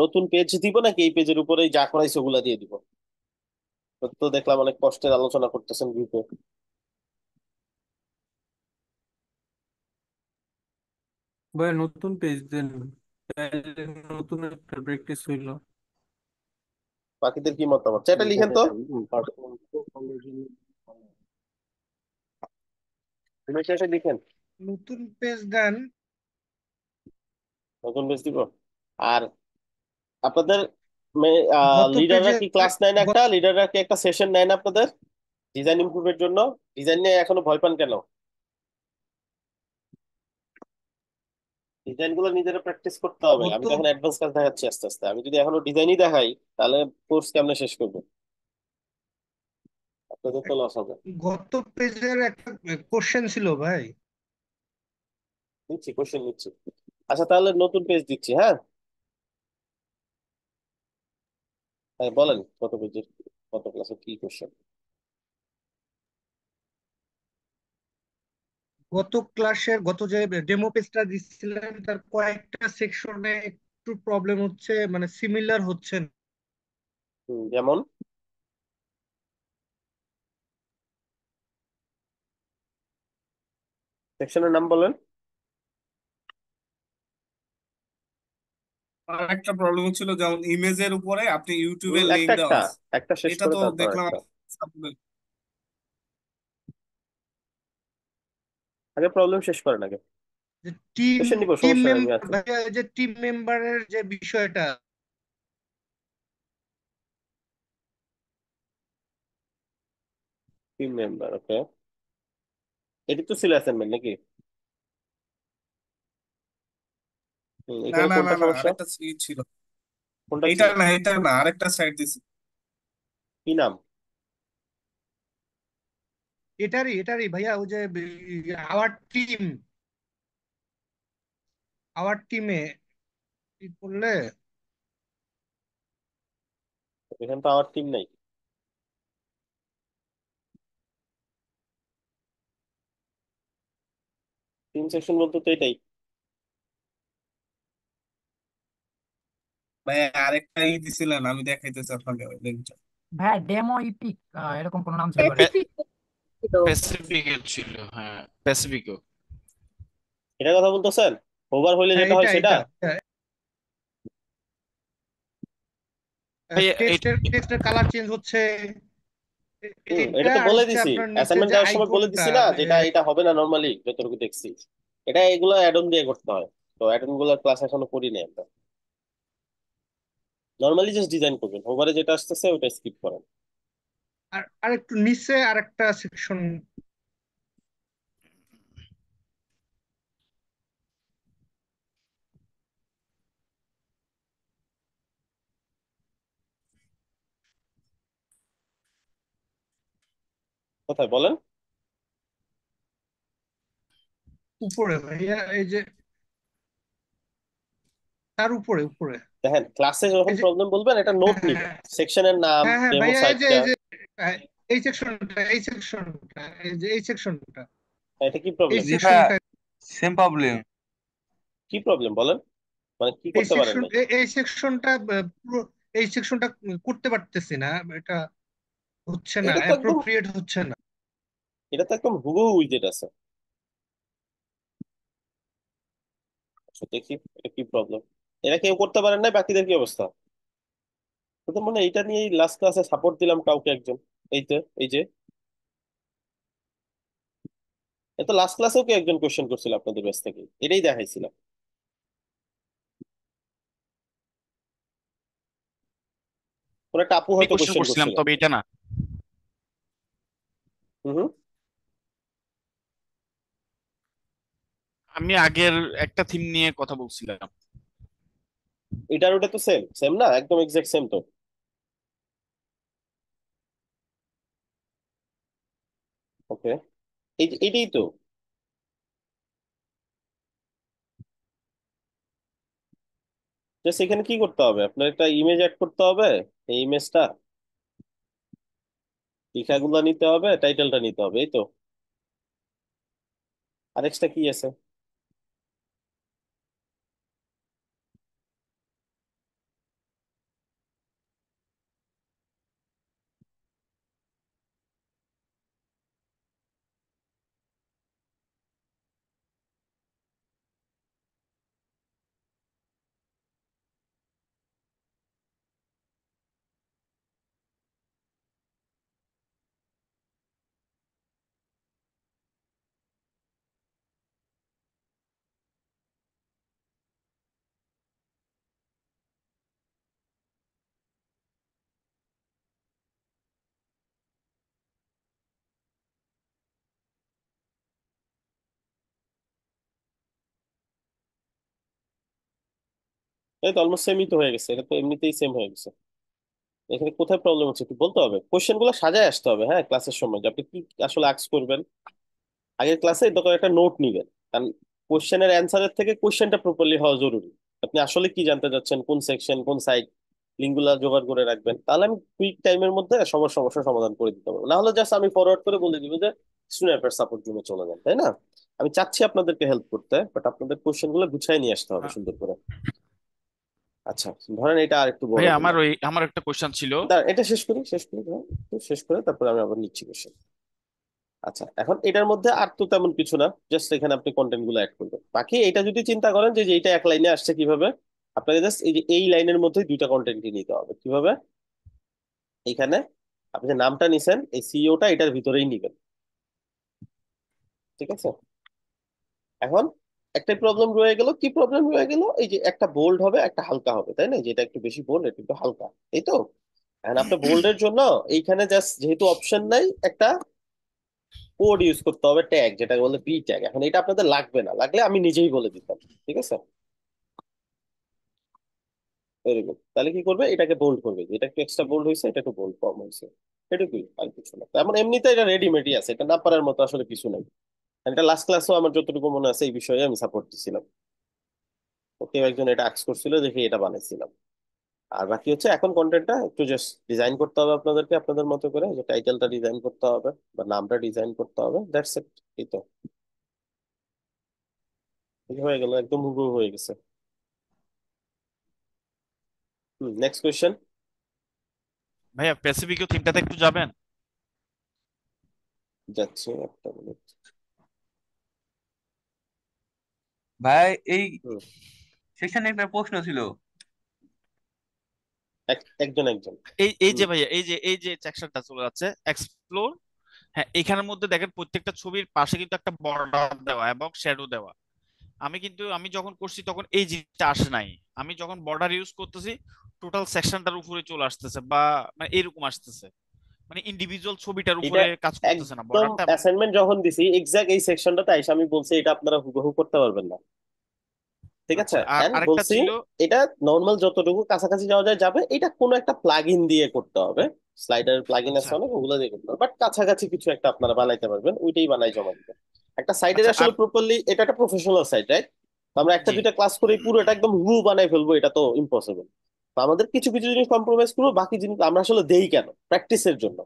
নতুন পেজ দিব নাকি এই পেজের উপরেই যা করাইছে ওগুলা দিয়ে দিব? তো দেখলাম অনেক কষ্টের আলোচনা করতেছেন গ্রুপে। ভাই নতুন পেজ দেন, তাইলে নতুন একটা প্র্যাকটিস হইলো। বাকিদের কি মতামত চ্যাটে লিখেন তো। তুমি চ্যাটে লিখেন নতুন পেজ দেন। নতুন পেজ দিব। আর আপনাদের গত লিডাররা পেজে কি ক্লাস নেয় না, একটা লিডাররা কি একটা সেশন নেয় না আপনাদের ডিজাইন ইমপ্রুভের জন্য? ডিজাইন নিয়ে এখনো ভয় পান কেন? ডিজাইন গুলো নিজেরা প্র্যাকটিস করতে হবে। আমি গত তো এখন অ্যাডভান্স কাজ দেখাচ্ছি আস্তে আস্তে। আমি যদি এখনো ডিজাইনই দেখাই তাহলে কোর্স কেমনে শেষ করবো? আপনাদের তো লস হবে। গত পেজের একটা কোশ্চেন ছিল ভাই। নিচ্ছি, কোশ্চেন নিচ্ছি। আচ্ছা তাহলে নতুন পেজ দিচ্ছি। হ্যাঁ, হ্যাঁ বলেন কত পেজের, কত ক্লাসে কি কোশ্চেন? গত ক্লাসের গত যে ডেমো পেজটা দিচ্ছিলেন তার কয়েকটা সেকশনে একটু প্রবলেম হচ্ছে, মানে সিমিলার হচ্ছে না। যেমন সেকশনের নাম বলেন। আর একটা প্রবলেম হচ্ছিল, যেমন ইমেজের উপরে আপনি ইউটিউবের লিঙ্ক একটা দেওয়া একটা আছে, একটা শেষ এটা করে তো তারপর দেখলাম একটা। সাপোর্ট। আগে প্রবলেম শেষ করেন আগে। যে টিম কোশ্চেন নিবো, টিম সমস্যা নেই, আমি আছি। মেম্বার, যে টিম মেম্বারের যে বিষয়টা, টিম মেম্বার, ওকে। এটি তো ছিল অ্যাসাইনমেন্ট নাকি? না এখানে না না কোনটা না, সমস্যা? আরেকটা ছিল। কোনটা এইটা ছিল? না, এটা না, আরেকটা সাইড দিছি। কি নাম? এটারই ভাইয়া, ওই যে আওয়ার টিম, আওয়ার টিমে কি করলে। এখানে তো আমার টিম নাই। টিম সেকশন বলতে তো এটাই। ভাই আরেকটা দিছিলেন, আমি দেখাইতেছি আপনাকে ওই লিঙ্কটা। ভাই ডেমো ইপিক এরকম কোন নাম ছিল ভাই? প্যাসিফিকের ছিল, হ্যাঁ প্যাসিফিকও। এটার কথা বলতেছেন? ওভার হইলে হ্যাঁ, যেটা হয় এটা সেটা? এটা ভাই টেক্সটের কালার চেঞ্জ হচ্ছে। এটা এটা তো আর বলে হচ্ছে দিছি, আপনার নিচে অ্যাসাইনমেন্ট যে দেওয়ার সময় বলে আইকনটা। দিছি না যেটা এটা হবে না নরমালি, যতটুকু দেখছি। এটা এগুলো অ্যাড অন দিয়ে করতে হয়। তো অ্যাড অন গুলোর ক্লাস এখনো করি নাই আমরা। নরমালি জাস্ট ডিজাইন করবেন, ওভারে যেটা আসতেছে ওটা স্কিপ করেন। আর আর একটু নিচে আর একটা সেকশন। কোথায় বলেন? উপরে ভাইয়া, এই যে তার উপরে উপরে। দেখেন ক্লাসে যখন এই যে প্রবলেম বলবেন এটা নোট নিবেন, হ্যাঁ সেকশনের নাম, হ্যাঁ হ্যাঁ ডেমো ভাইয়া, সাইটটা। আহ, এই সেকশনটা এই যে এই সেকশনটা এটা কি এই প্রবলেম? জি ভাই, সেকশনটা সেম প্রবলেম। কি প্রবলেম বলেন, মানে কি এই করতে পারেন সেকশন নাই? এই সেকশনটা পুরো এই সেকশনটা করতে পারতেছি না। এটা হচ্ছে না, এটা তো একদম অ্যাপ্রোপ্রিয়েট হচ্ছে না। এটা তো একদম হুবহু উইজেট আছে। দেখি এটা কি প্রবলেম, এরা কেউ করতে পারেন না, বাকিদের কি অবস্থা? তো মানে এটা নিয়ে লাস্ট ক্লাসে সাপোর্ট দিলাম কাউকে একজন, এই তো, এই যে এত লাস্ট ক্লাসেও কি একজন কোশ্চেন করছিল আপনাদের ব্যাচ থেকে, এটাই দেখাইছিলাম। কোন একটা আপু আমি হয়তো কোশ্চেন কোশ্চেন করছিলাম, করছিল। তবে এটা না। হুম হুম। আমি আগের একটা থিম নিয়ে কথা বলছিলাম। এটার ওটা তো সেম সেম না, একদম এক্সাক্ট সেম তো। ওকে, এইটাই তো। জাস্ট এখানে কি করতে হবে, আপনার একটা ইমেজ অ্যাড করতে হবে, এই ইমেজটা লেখাগুলো নিতে হবে, টাইটেলটা নিতে হবে, এই তো। আর এক্সট্রা কি আছে? এই তো অলমোস্ট সেমই তো হয়ে গেছে, এটা তো এমনিতেই সেম হয়ে গেছে। এখানে কোথায় প্রবলেম হচ্ছে একটু বলতে হবে, কোশ্চেন গুলো সাজায় আসতে হবে, হ্যাঁ, ক্লাসের সময় যে আপনি কি আসলে আস্ক করবেন। আগের ক্লাসে তখন একটা নোট নিবেন, কারণ কোশ্চেনের অ্যান্সারের থেকে কোশ্চেনটা প্রপারলি হওয়া জরুরি। আপনি আসলে কি জানতে চাচ্ছেন, কোন সেকশন কোন সাইড, লিঙ্কগুলা জোগাড় করে রাখবেন, তাহলে আমি কুইক টাইমের মধ্যে সবার সমস্যার সমাধান করে দিতে পারবো। না হলে জাস্ট আমি ফরওয়ার্ড করে বলে দিব যে স্টুডেন্ট সাপোর্ট রুমে চলে যান, তাই না? আমি চাচ্ছি আপনাদেরকে হেল্প করতে, বাট আপনাদের কোশ্চেন গুলো গুছাই নিয়ে আসতে হবে আহ, সুন্দর করে। আচ্ছা, ধরেন এটা আর একটু ভাই বড় আমার করলাম। আমার একটা কোশ্চেন ছিল। দাঁড়ান, এটা শেষ করি, শেষ করি, হ্যাঁ, একটু শেষ করে তারপরে আমি আবার নিচ্ছি কোশ্চেন। আচ্ছা, এখন এটার মধ্যে আর তো তেমন কিছু না, জাস্ট এখানে আপনি কন্টেন্ট গুলো অ্যাড করবেন। বাকি এটা যদি চিন্তা করেন যে এইটা এক লাইনে আসছে কিভাবে, আপনাকে জাস্ট এই যে এই লাইনের মধ্যে দুইটা কন্টেন্টই নিতে হবে কিভাবে। এইখানে আপনি যে নামটা নিছেন, এই সিইওটা এটার ভিতরেই নিবেন, ঠিক আছে? এখন একটাই প্রবলেম রয়ে গেল, কি প্রবলেম রয়ে গেল, এই যে একটা বোল্ড হবে একটা হালকা হবে, তাই না? যেটা একটু বেশি বোল্ড এটা একটু হালকা, এই তো। এখন আপনার বোল্ডের জন্য এইখানে জাস্ট যেহেতু অপশন নাই, একটা কোড ইউজ করতে হবে, ট্যাগ, যেটা বলে বি ট্যাগ। এখন এটা আপনাদের লাগবে না, লাগলে আমি নিজেই বলে দিতাম, ঠিক আছে? Very good. তাহলে কি করবে, এটাকে বোল্ড করবে, এটা একটু এক্সট্রা বোল্ড হয়েছে, এটা একটু বোল্ড কম হয়েছে, এটুকুই, আর কিছু না। তেমন এমনিতে এটা রেডিমেডই আছে, এটা না পারার মতো আসলে কিছু নাই। আর এটা লাস্ট ক্লাসও আমার যতটুকু মনে আছে এই বিষয়ে আমি সাপোর্ট দিছিলাম, কেউ একজন এটা আক্স করছিল দেখে এটা বানাইছিলাম। আর বাকি হচ্ছে এখন কন্টেন্টটা একটু জাস্ট ডিজাইন করতে হবে আপনাদেরকে আপনাদের মতো করে, যে টাইটেলটা ডিজাইন করতে হবে বা নামটা ডিজাইন করতে হবে, দ্যাটস ইট। এই তো, এই হয়ে গেল, একদম হুবহু হয়ে গেছে। Next question. ভাইয়া প্যাসিফিক থিমটাতে একটু যাবেন। যাচ্ছে একটা মিনিট। ভাই এই হুম, সেকশনে একটা প্রশ্ন ছিল। একজন একজন। এই এই হুম, যে ভাইয়া, এই যে সেকশনটা চলে যাচ্ছে এক্সপ্লোর। হ্যাঁ, এখানের মধ্যে দেখেন প্রত্যেকটা ছবির পাশে কিন্তু একটা বর্ডার দেওয়া এবং শ্যাডো দেওয়া। আমি যখন করছি তখন এই জিনিসটা আসে নাই। আমি যখন বর্ডার ইউজ করতেছি টোটাল সেকশনটার উপরে চলে আসতেছে, বা মানে এরকম আসতেছে, মানে ইন্ডিভিজুয়াল ছবিটার এটা উপরে কাজ করতেছে না একদম বর্ডারটা। এবং অ্যাসাইনমেন্ট যখন দিছি এক্সাক্ট এই সেকশনটাতে আইসা আমি বলছি এটা আপনারা হুবহু করতে পারবেন না, ঠিক আছে? আচ্ছা, আর এন্ড আরেকটা বলছি ছিল। এটা নর্মাল যতটুকু কাছাকাছি যাওয়া যায় যাবে, এটা কোনো একটা প্লাগ ইন দিয়ে করতে হবে। স্লাইডার প্লাগ ইন আছে আচ্ছা অনেক, ওগুলো দিয়ে করতে হবে, বাট কাছাকাছি কিছু একটা আপনারা বানাইতে পারবেন, ওইটাই বানাই জমা দিবেন। একটা সাইডের আচ্ছা আসলে আর প্রপারলি, এটা একটা প্রফেশনাল সাইট, রাইট? আমরা একটা জি। দুইটা ক্লাস করে পুরোটা একদম হুবহু বানাই ফেলবো, এটা তো ইম্পসিবল। তো আমাদের কিছু কিছু জিনিস কম্প্রোমাইজ করবো, বাকি জিনিস আমরা আসলে দেই কেন, প্র্যাকটিসের জন্য।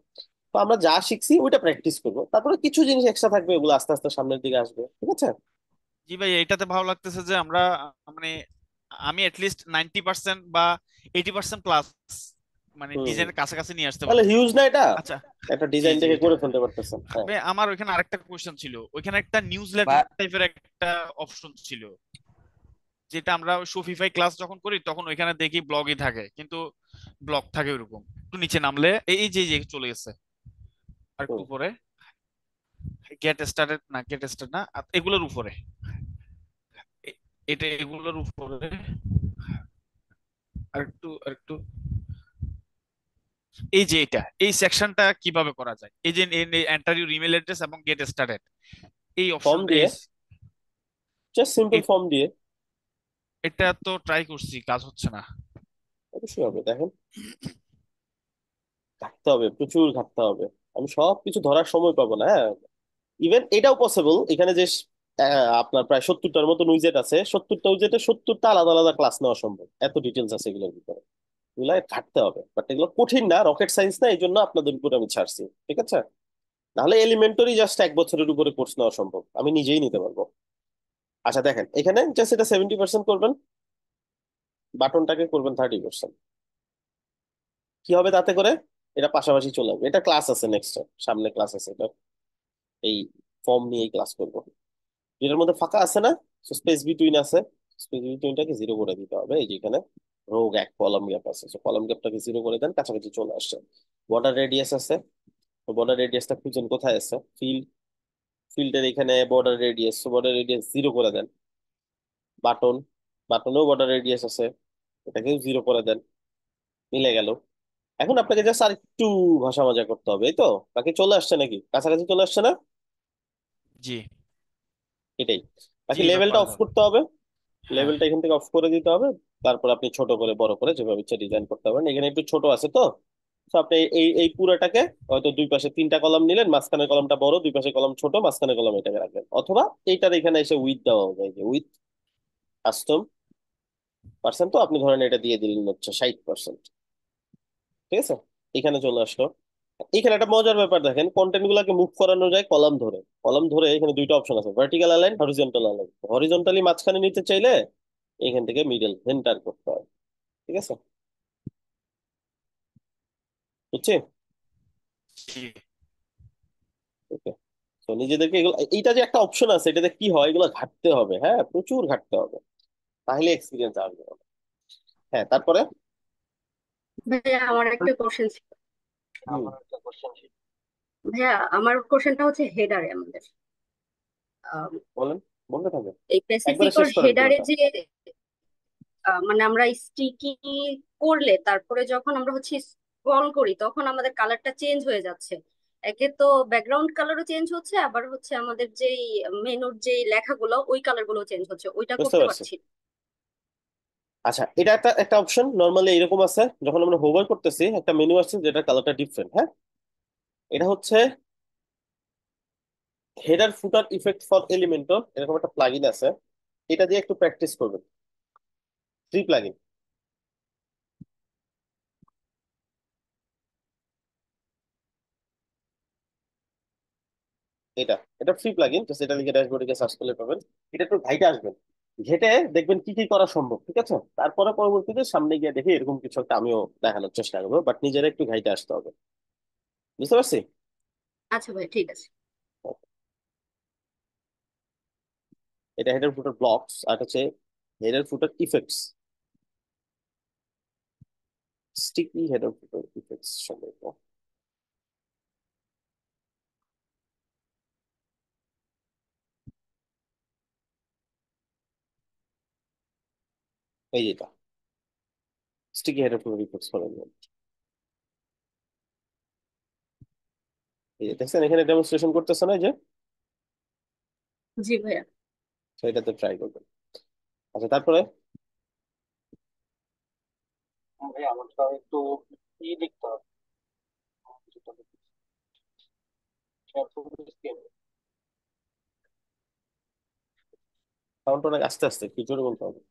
তো আমরা যা শিখছি ওইটা প্র্যাকটিস করবো, তারপরে কিছু জিনিস এক্সট্রা থাকবে, ওগুলো আস্তে আস্তে সামনের দিকে আসবে, ঠিক আছে? জি ভাই, এটাতে ভালো লাগতেছে যে আমরা মানে আমি লিস্ট 90% বা 80% প্লাস মানে হুম হুম। ডিজাইনের কাছাকাছি নিয়ে আসতে তাহলে পারছি। হিউজ না এটা, আচ্ছা। একটা জি ডিজাইন জি, দেখে এটা করে ফেলতে পারতেছেন, হ্যাঁ। ভাই আমার ওইখানে আরেকটা কোশ্চেন ছিল, ওইখানে একটা নিউজ লেটার বা টাইপের একটা অপশন ছিল। যেটা আমরা শফিফাই ক্লাস যখন করি তখন ওইখানে দেখি ব্লগই থাকে, কিন্তু ব্লগ থাকে ওইরকম। একটু নিচে নামলে এই যে চলে গেছে, আর একটু হুম। উপরে গেট স্টার্টেড, না গেট স্টার্ট না, এগুলোর উপরে, এ- এটা এগুলোর উপরে আর একটু এই যে এই সেকশনটা কিভাবে করা যায়, এই যে এন্টার ইউর ইমেল অ্যাড্রেস এবং গেট স্টার্টেড, এই ফর্ম অপশন দিয়ে, জাস্ট সিম্পল এই ফর্ম দিয়ে এটা তো ট্রাই করছি, কাজ হচ্ছে না। অবশ্যই হবে। দেখেন, ঘাটতে হবে, প্রচুর ঘাটতে হবে। আমি সব কিছু ধরার সময় পাবো না। হ্যাঁ, ইভেন এটাও পসিবল, এখানে যে আপনার প্রায় 70টার মতো উইজেট আছে, 70টা উইজেটে 70টা আলাদা আলাদা ক্লাস নেওয়া সম্ভব, এত ডিটেলস আছে এগুলোর ভিতরে। এগুলো ঘাটতে হবে, বাট এগুলো কঠিন না, রকেট সায়েন্স না, এই জন্য আপনাদের উপর আমি ছাড়ছি, ঠিক আছে? নাহলে এলিমেন্টারি জাস্ট 1 বছরের উপরে কোর্স নেওয়া সম্ভব, আমি নিজেই নিতে পারবো। আচ্ছা দেখেন, এখানে জাস্ট এটা 70% করবেন, বাটনটাকে করবেন 30%। কি হবে তাতে করে? এটা পাশাপাশি চলে যাবে। এটা ক্লাস আছে নেক্সট, সামনে ক্লাস আছে এটা, এই ফর্ম নিয়েই ক্লাস করবো। এটার মধ্যে ফাঁকা আছে না, স্পেস বিটুইন আছে, স্পেস বিটুইনটাকে 0 করে দিতে হবে। এই যে এখানে রো গ্যাপ, কলাম গ্যাপ আছে, কলাম গ্যাপটাকে 0 করে দেন, কাছাকাছি চলে আসছে। বর্ডার রেডিয়াস আছে, তো বর্ডার রেডিয়াসটা খুঁজেন কোথায় আছে, ফিল্ডের এখানে বর্ডার রেডিয়াস, বর্ডার রেডিয়াস 0 করে দেন। বাটন, বাটনেও বর্ডার রেডিয়াস আছে, এটাকেও 0 করে দেন, মিলে গেল। এখন আপনাকে জাস্ট আর একটু ঘষা মাজা করতে হবে, এই তো। বাকি চলে আসছে নাকি, কাছাকাছি চলে আসছে না? জি এটাই জি, বাকি। এবার লেভেলটা করা অফ যাবে। করতে হবে, হ্যাঁ লেভেলটা এখান থেকে অফ করে দিতে হবে। তারপর আপনি ছোট করে বড় করে যেভাবে ইচ্ছা ডিজাইন করতে পারেন। এখানে একটু ছোট আছে তো, তো আপনি এই এই পুরাটাকে হয়তো দুই পাশে 3টা কলাম নিলেন, মাঝখানের কলামটা বড়, দুই পাশে কলাম ছোট, মাঝখানের কলাম এটাকে রাখবেন। অথবা এইটার এখানে এসে উইথ দেওয়া হবে, এই যে উইথ কাস্টম পার্সেন্ট, তো আপনি ধরেন এটা দিয়ে দিলেন হচ্ছে 60%, ঠিক আছে? এখানে চলে আসলো। এখানে একটা মজার ব্যাপার দেখেন, কন্টেন্ট গুলাকে মুভ করানো যায় কলাম ধরে। কলাম ধরে এখানে দুইটা অপশন আছে, vertical align, horizontal align. Horizontally মাঝখানে নিতে চাইলে এখান থেকে মিডল সেন্টার করতে হয়, ঠিক আছে? বুঝছি? জি। ওকে। তো নিজেদেরকে এগুলো, এইটা যে একটা অপশন আছে, এটাতে কি হয়, এগুলো ঘাটতে হবে, হ্যাঁ প্রচুর ঘাটতে হবে, তাহলে এক্সপিরিয়েন্স আসবে। হ্যাঁ, তারপরে ভাইয়া আমার একটা কোশ্চেন ছিল। হুম, আমার একটা কোশ্চেন ছিল। ভাইয়া আমার কোশ্চেনটা হচ্ছে হেডারে আমাদের আম, বলেন, বলতে থাকে, এই একবারে স্পেসিফিক শেষ করেন হেডারে পুরোটা। যে মানে আমরা স্টিকি করলে তারপরে যখন আমরা হচ্ছে স্ক্রল করি তখন আমাদের কালারটা চেঞ্জ হয়ে যাচ্ছে। একে তো ব্যাকগ্রাউন্ড কালারও চেঞ্জ হচ্ছে, আবার হচ্ছে আমাদের যেই মেনুর যেই লেখাগুলো ওই কালার গুলো চেঞ্জ হচ্ছে, ওইটা বুঝতে করতে পারছি। পারছি না। আচ্ছা, এটা একটা একটা অপশন নর্মালি এরকম আছে, যখন আমরা হোভার করতেছি একটা মেনু আসছে যেটা কালারটা ডিফারেন্ট, হ্যাঁ। এটা হচ্ছে header footer effect for Elementor, এরকম একটা প্লাগইন আছে। এটা দিয়ে একটু প্র্যাকটিস করবেন, ফ্রি প্লাগইন। এটা এটা ফ্রি প্লাগইন, তো সেটা লিখে ড্যাশবোর্ডে গিয়ে সার্চ করলে পাবেন। এটা একটু ঘাইটে আসবেন, ঘেটে দেখবেন কি কি করা সম্ভব, ঠিক আছে? তারপরে পরবর্তীতে সামনে গিয়ে দেখি এরকম কিছু একটা আমিও দেখানোর চেষ্টা করবো, বাট নিজেরা একটু ঘাইটে আসতে হবে। বুঝতে পারছি? আচ্ছা ভাই, ঠিক আছে। এটা হেডার ফুটার ব্লকস, আর হচ্ছে হেডার ফুটার ইফেক্টস, স্টিকি হেডার ফুটার ইফেক্টস সম্ভবত। এই যেটা স্টিকি হেডার ফুটার ইফেক্টস করেন, এই যে দেখছেন এখানে ডেমনস্ট্রেশন করতেছে না, এই যে জি ভাইয়া। সেটাতে ট্রাই করবেন। আচ্ছা, তারপরে ভাই আমারটা একটু দেখতে হবে। সাউন্ড অনেক আস্তে আস্তে, কি জোরে বলতে হবে।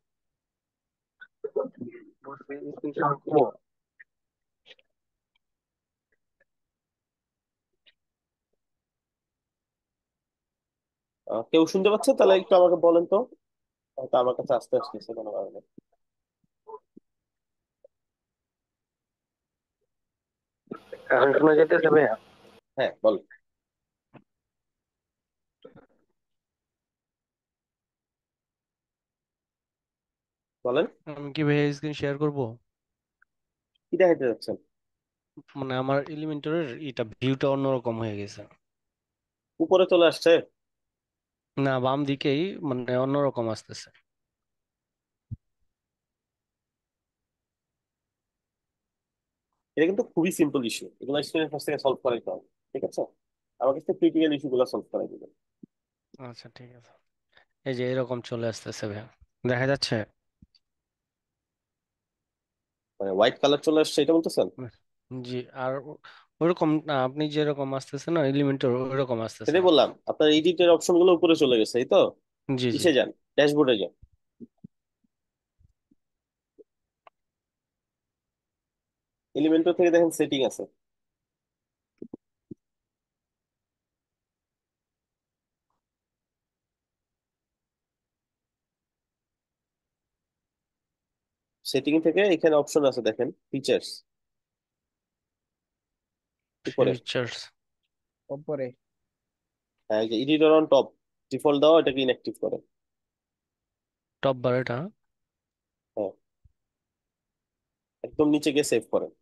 কেউ শুনতে পাচ্ছে তাহলে একটু আমাকে বলেন তো, হয়তো আমার কাছে আস্তে আসতেছে কোনো কারণে। এখন শোনা যেতেছে ভাইয়া? হ্যাঁ, বল। বলেন, আমি কি ভাই স্ক্রিন শেয়ার করব? কি দেখাতে যাচ্ছেন? মানে আমার এলিমেন্টরের এটা ভিউটা অন্যরকম হয়ে গেছে। উপরে চলে আসছে? না, বাম দিকেই মানে অন্যরকম আসতেছে। এটা কিন্তু খুবই সিম্পল ইস্যু, এগুলো স্টুডেন্ট কাছ থেকে সলভ করাইতে হবে। ঠিক আছে, আমার কাছে ক্রিটিক্যাল ইস্যু গুলো সলভ করাই দিবেন। আচ্ছা ঠিক আছে, এই যে এরকম চলে আসতেছে ভাই, দেখা যাচ্ছে? মানে হোয়াইট কালার চলে আসছে এটা বলতেছেন? জি। আর ওইরকম না, আপনি যেরকম আসতেছে না এলিমেন্টর, ওইরকম আসতেছে সেটাই না। বললাম, আপনার এডিটের অপশন গুলো উপরে চলে গেছে, এই তো। জি জি। কিসে যান? ড্যাশবোর্ডে যান। এলিমেন্টর থেকে দেখেন সেটিং আছে। সেটিং থেকে এখানে অপশন আছে দেখেন, ফিচার্স উপরে। ফিচার্স উপরে। হ্যাঁ, এই যে এডিটর অন টপ ডিফল্ট দেওয়া, এটাকে ইনঅ্যাক্টিভ করে। টপ বার এটা। হ্যাঁ, একদম নিচে গিয়ে সেভ করেন।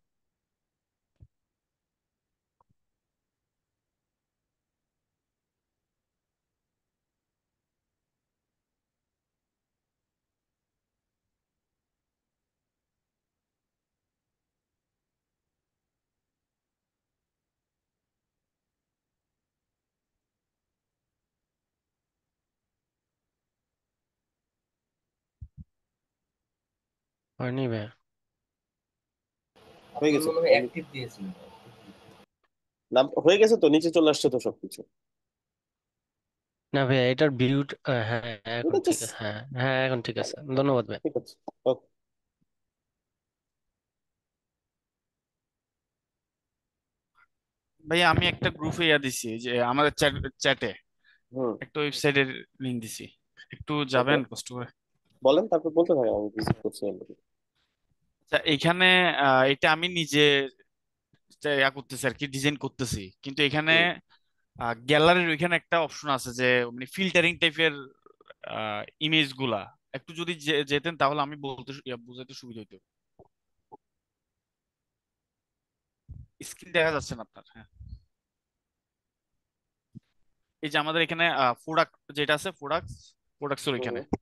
হয়নি ভাই। হয়ে আপনার গেছে মনে তো? হয় অ্যাক্টিভ দিয়েছিলেন। নাম হয়ে গেছে তো, নিচে চলে আসছে তো সবকিছু। না ভাই, এটার ভিউ, হ্যাঁ এখন এটা ঠিক জাস্ট আছে, হ্যাঁ হ্যাঁ এখন ঠিক আছে, ধন্যবাদ ভাই। ঠিক আছে। ওকে। ভাই আমি একটা গ্রুপে দিছি, যে আমাদের চ্যাটে হুম। একটা ওয়েবসাইটের লিংক দিছি, একটু ওকে, যাবেন কষ্ট করে। বলেন, তারপর বলতে থাকেন, আমি ভিজিট করছি already। আচ্ছা এইখানে এটা আমি নিজে করতেছি আর কি, ডিজাইন করতেছি, কিন্তু এখানে হুম। গ্যালারির ওইখানে একটা অপশন আছে যে মানে ফিল্টারিং টাইপের ইমেজ গুলা, একটু যদি যেতেন তাহলে আমি বলতে বুঝাইতে সুবিধা হতো। স্ক্রিন দেখা যাচ্ছে না আপনার? হ্যাঁ, এই যে আমাদের এখানে প্রোডাক্ট যেটা আছে, প্রোডাক্টসের ওইখানে। হুম।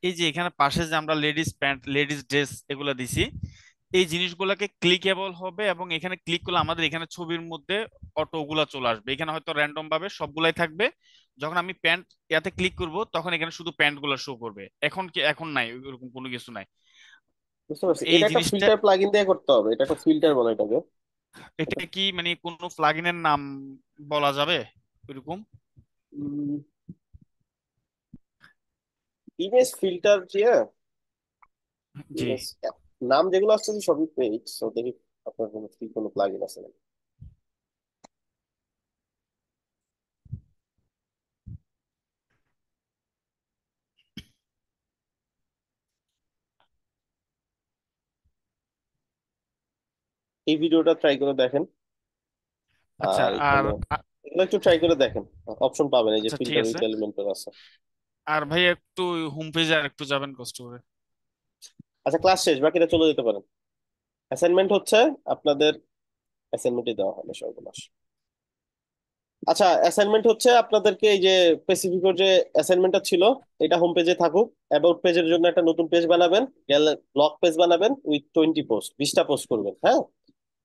এই যে এখানে পাশে যে আমরা লেডিস প্যান্ট, লেডিস ড্রেস এগুলা দিছি, এই জিনিসগুলোকে ক্লিকেবল হবে, এবং এখানে ক্লিক করলে আমাদের এখানে ছবির মধ্যে অটো ওগুলা চলে আসবে। এখানে হয়তো র্যান্ডম ভাবে সবগুলাই থাকবে। যখন আমি প্যান্ট ইয়াতে ক্লিক করব তখন এখানে শুধু প্যান্ট গুলা শো করবে। এখন কি, এখন নাই ওইরকম কোনো কিছু নাই। বুঝতে পারছি, এই এটা একটা জিনিসটা, ফিল্টার প্লাগইন দিয়ে করতে হবে, এটা একটা ফিল্টার বলে এটাকে। এটা কি মানে কোনো প্লাগইনের নাম বলা যাবে ওইরকম? ইমেজ ফিল্টার দিয়ে জি। ইমেজ, নাম যেগুলো আসছে সবই পেজ, তো দেখি আপনার কোনো কি কোনো প্লাগইন আছে নাকি। এই ভিডিওটা ট্রাই করে দেখেন। আচ্ছা। আর আর এখানে এগুলো একটু ট্রাই করে দেখেন, অপশন পাবেন, এই যে আচ্ছা ঠিক ফিল্টার আছে। উইথ এলিমেন্টর আছে। আর ভাই একটু হোম পেজে আর একটু যাবেন কষ্ট করে। আচ্ছা, ক্লাস শেষ, বাকিটা চলে যেতে পারেন। অ্যাসাইনমেন্ট হচ্ছে আপনাদের, অ্যাসাইনমেন্টই দেওয়া হবে সর্বনাশ। আচ্ছা, অ্যাসাইনমেন্ট হচ্ছে আপনাদেরকে এই যে স্পেসিফিক যে অ্যাসাইনমেন্টটা ছিল, এটা হোম পেজে থাকুক। অ্যাবাউট পেজের জন্য একটা নতুন পেজ বানাবেন, ব্লগ পেজ বানাবেন উইথ 20 পোস্ট, 20টা পোস্ট করবেন। হ্যাঁ,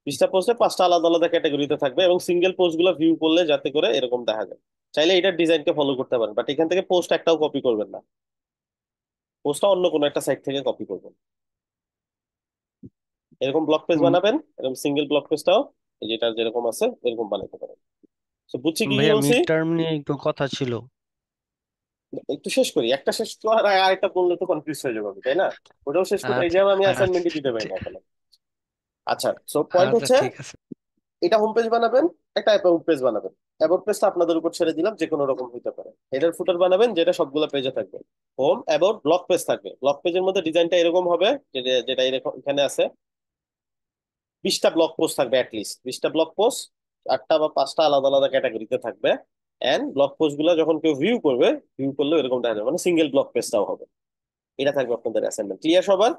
20টা পোস্টে 5টা আলাদা আলাদা ক্যাটাগরিতে থাকবে, এবং সিঙ্গেল পোস্ট গুলো ভিউ করলে যাতে করে এরকম দেখা যায়। চাইলে এটার ডিজাইনকে ফলো করতে পারেন, বাট এখান থেকে পোস্ট একটাও কপি করবেন না। পোস্টটা অন্য কোনো একটা সাইট থেকে কপি করবেন। এরকম ব্লগ পেজ বানাবেন, এরকম সিঙ্গেল ব্লগ পেজটাও যেটা যেরকম আছে এরকম বানাতে পারেন। তো বুঝছি কি কি ভাইয়া বলছি? মিড টার্ম নিয়ে একটু কথা ছিল। একটু শেষ করি, একটা শেষ করার আগে আরেকটা বললে তো কনফিউজ হয়ে যাবে, তাই না? ওটাও শেষ করতে এই যে আমি আচ্ছা অ্যাসাইনমেন্টই দিতে পারি না এখনো। আচ্ছা, সো পয়েন্ট আচ্ছা হচ্ছে ঠিক আছে। এটা হোম পেজ বানাবেন, একটা অ্যাবাউট পেজ বানাবেন। অ্যাবাউট পেজটা আপনাদের উপর ছেড়ে দিলাম, যে কোনো রকম হইতে পারে। হেডার ফুটার বানাবেন যেটা সবগুলো পেজে থাকবে। হোম অ্যাবাউট ব্লগ পেজ থাকবে। ব্লগ পেজের মধ্যে ডিজাইনটা এরকম হবে, যেটা যেটা এরকম এখানে আছে। 20টা ব্লগ পোস্ট থাকবে, অ্যাটলিস্ট 20টা ব্লগ পোস্ট, 8টা বা 5টা আলাদা আলাদা ক্যাটাগরিতে থাকবে। এন্ড ব্লগ পোস্ট গুলো যখন কেউ ভিউ করবে, ভিউ করলে এরকম দেখা যাবে, মানে সিঙ্গেল ব্লগ পেজটাও হবে। এটা থাকবে আপনাদের অ্যাসাইনমেন্ট। ক্লিয়ার সবার?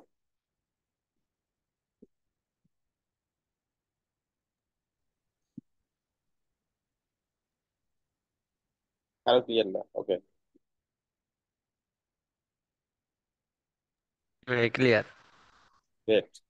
আরো ক্লিয়ার না? ওকে, ক্লিয়ার। গ্রেট।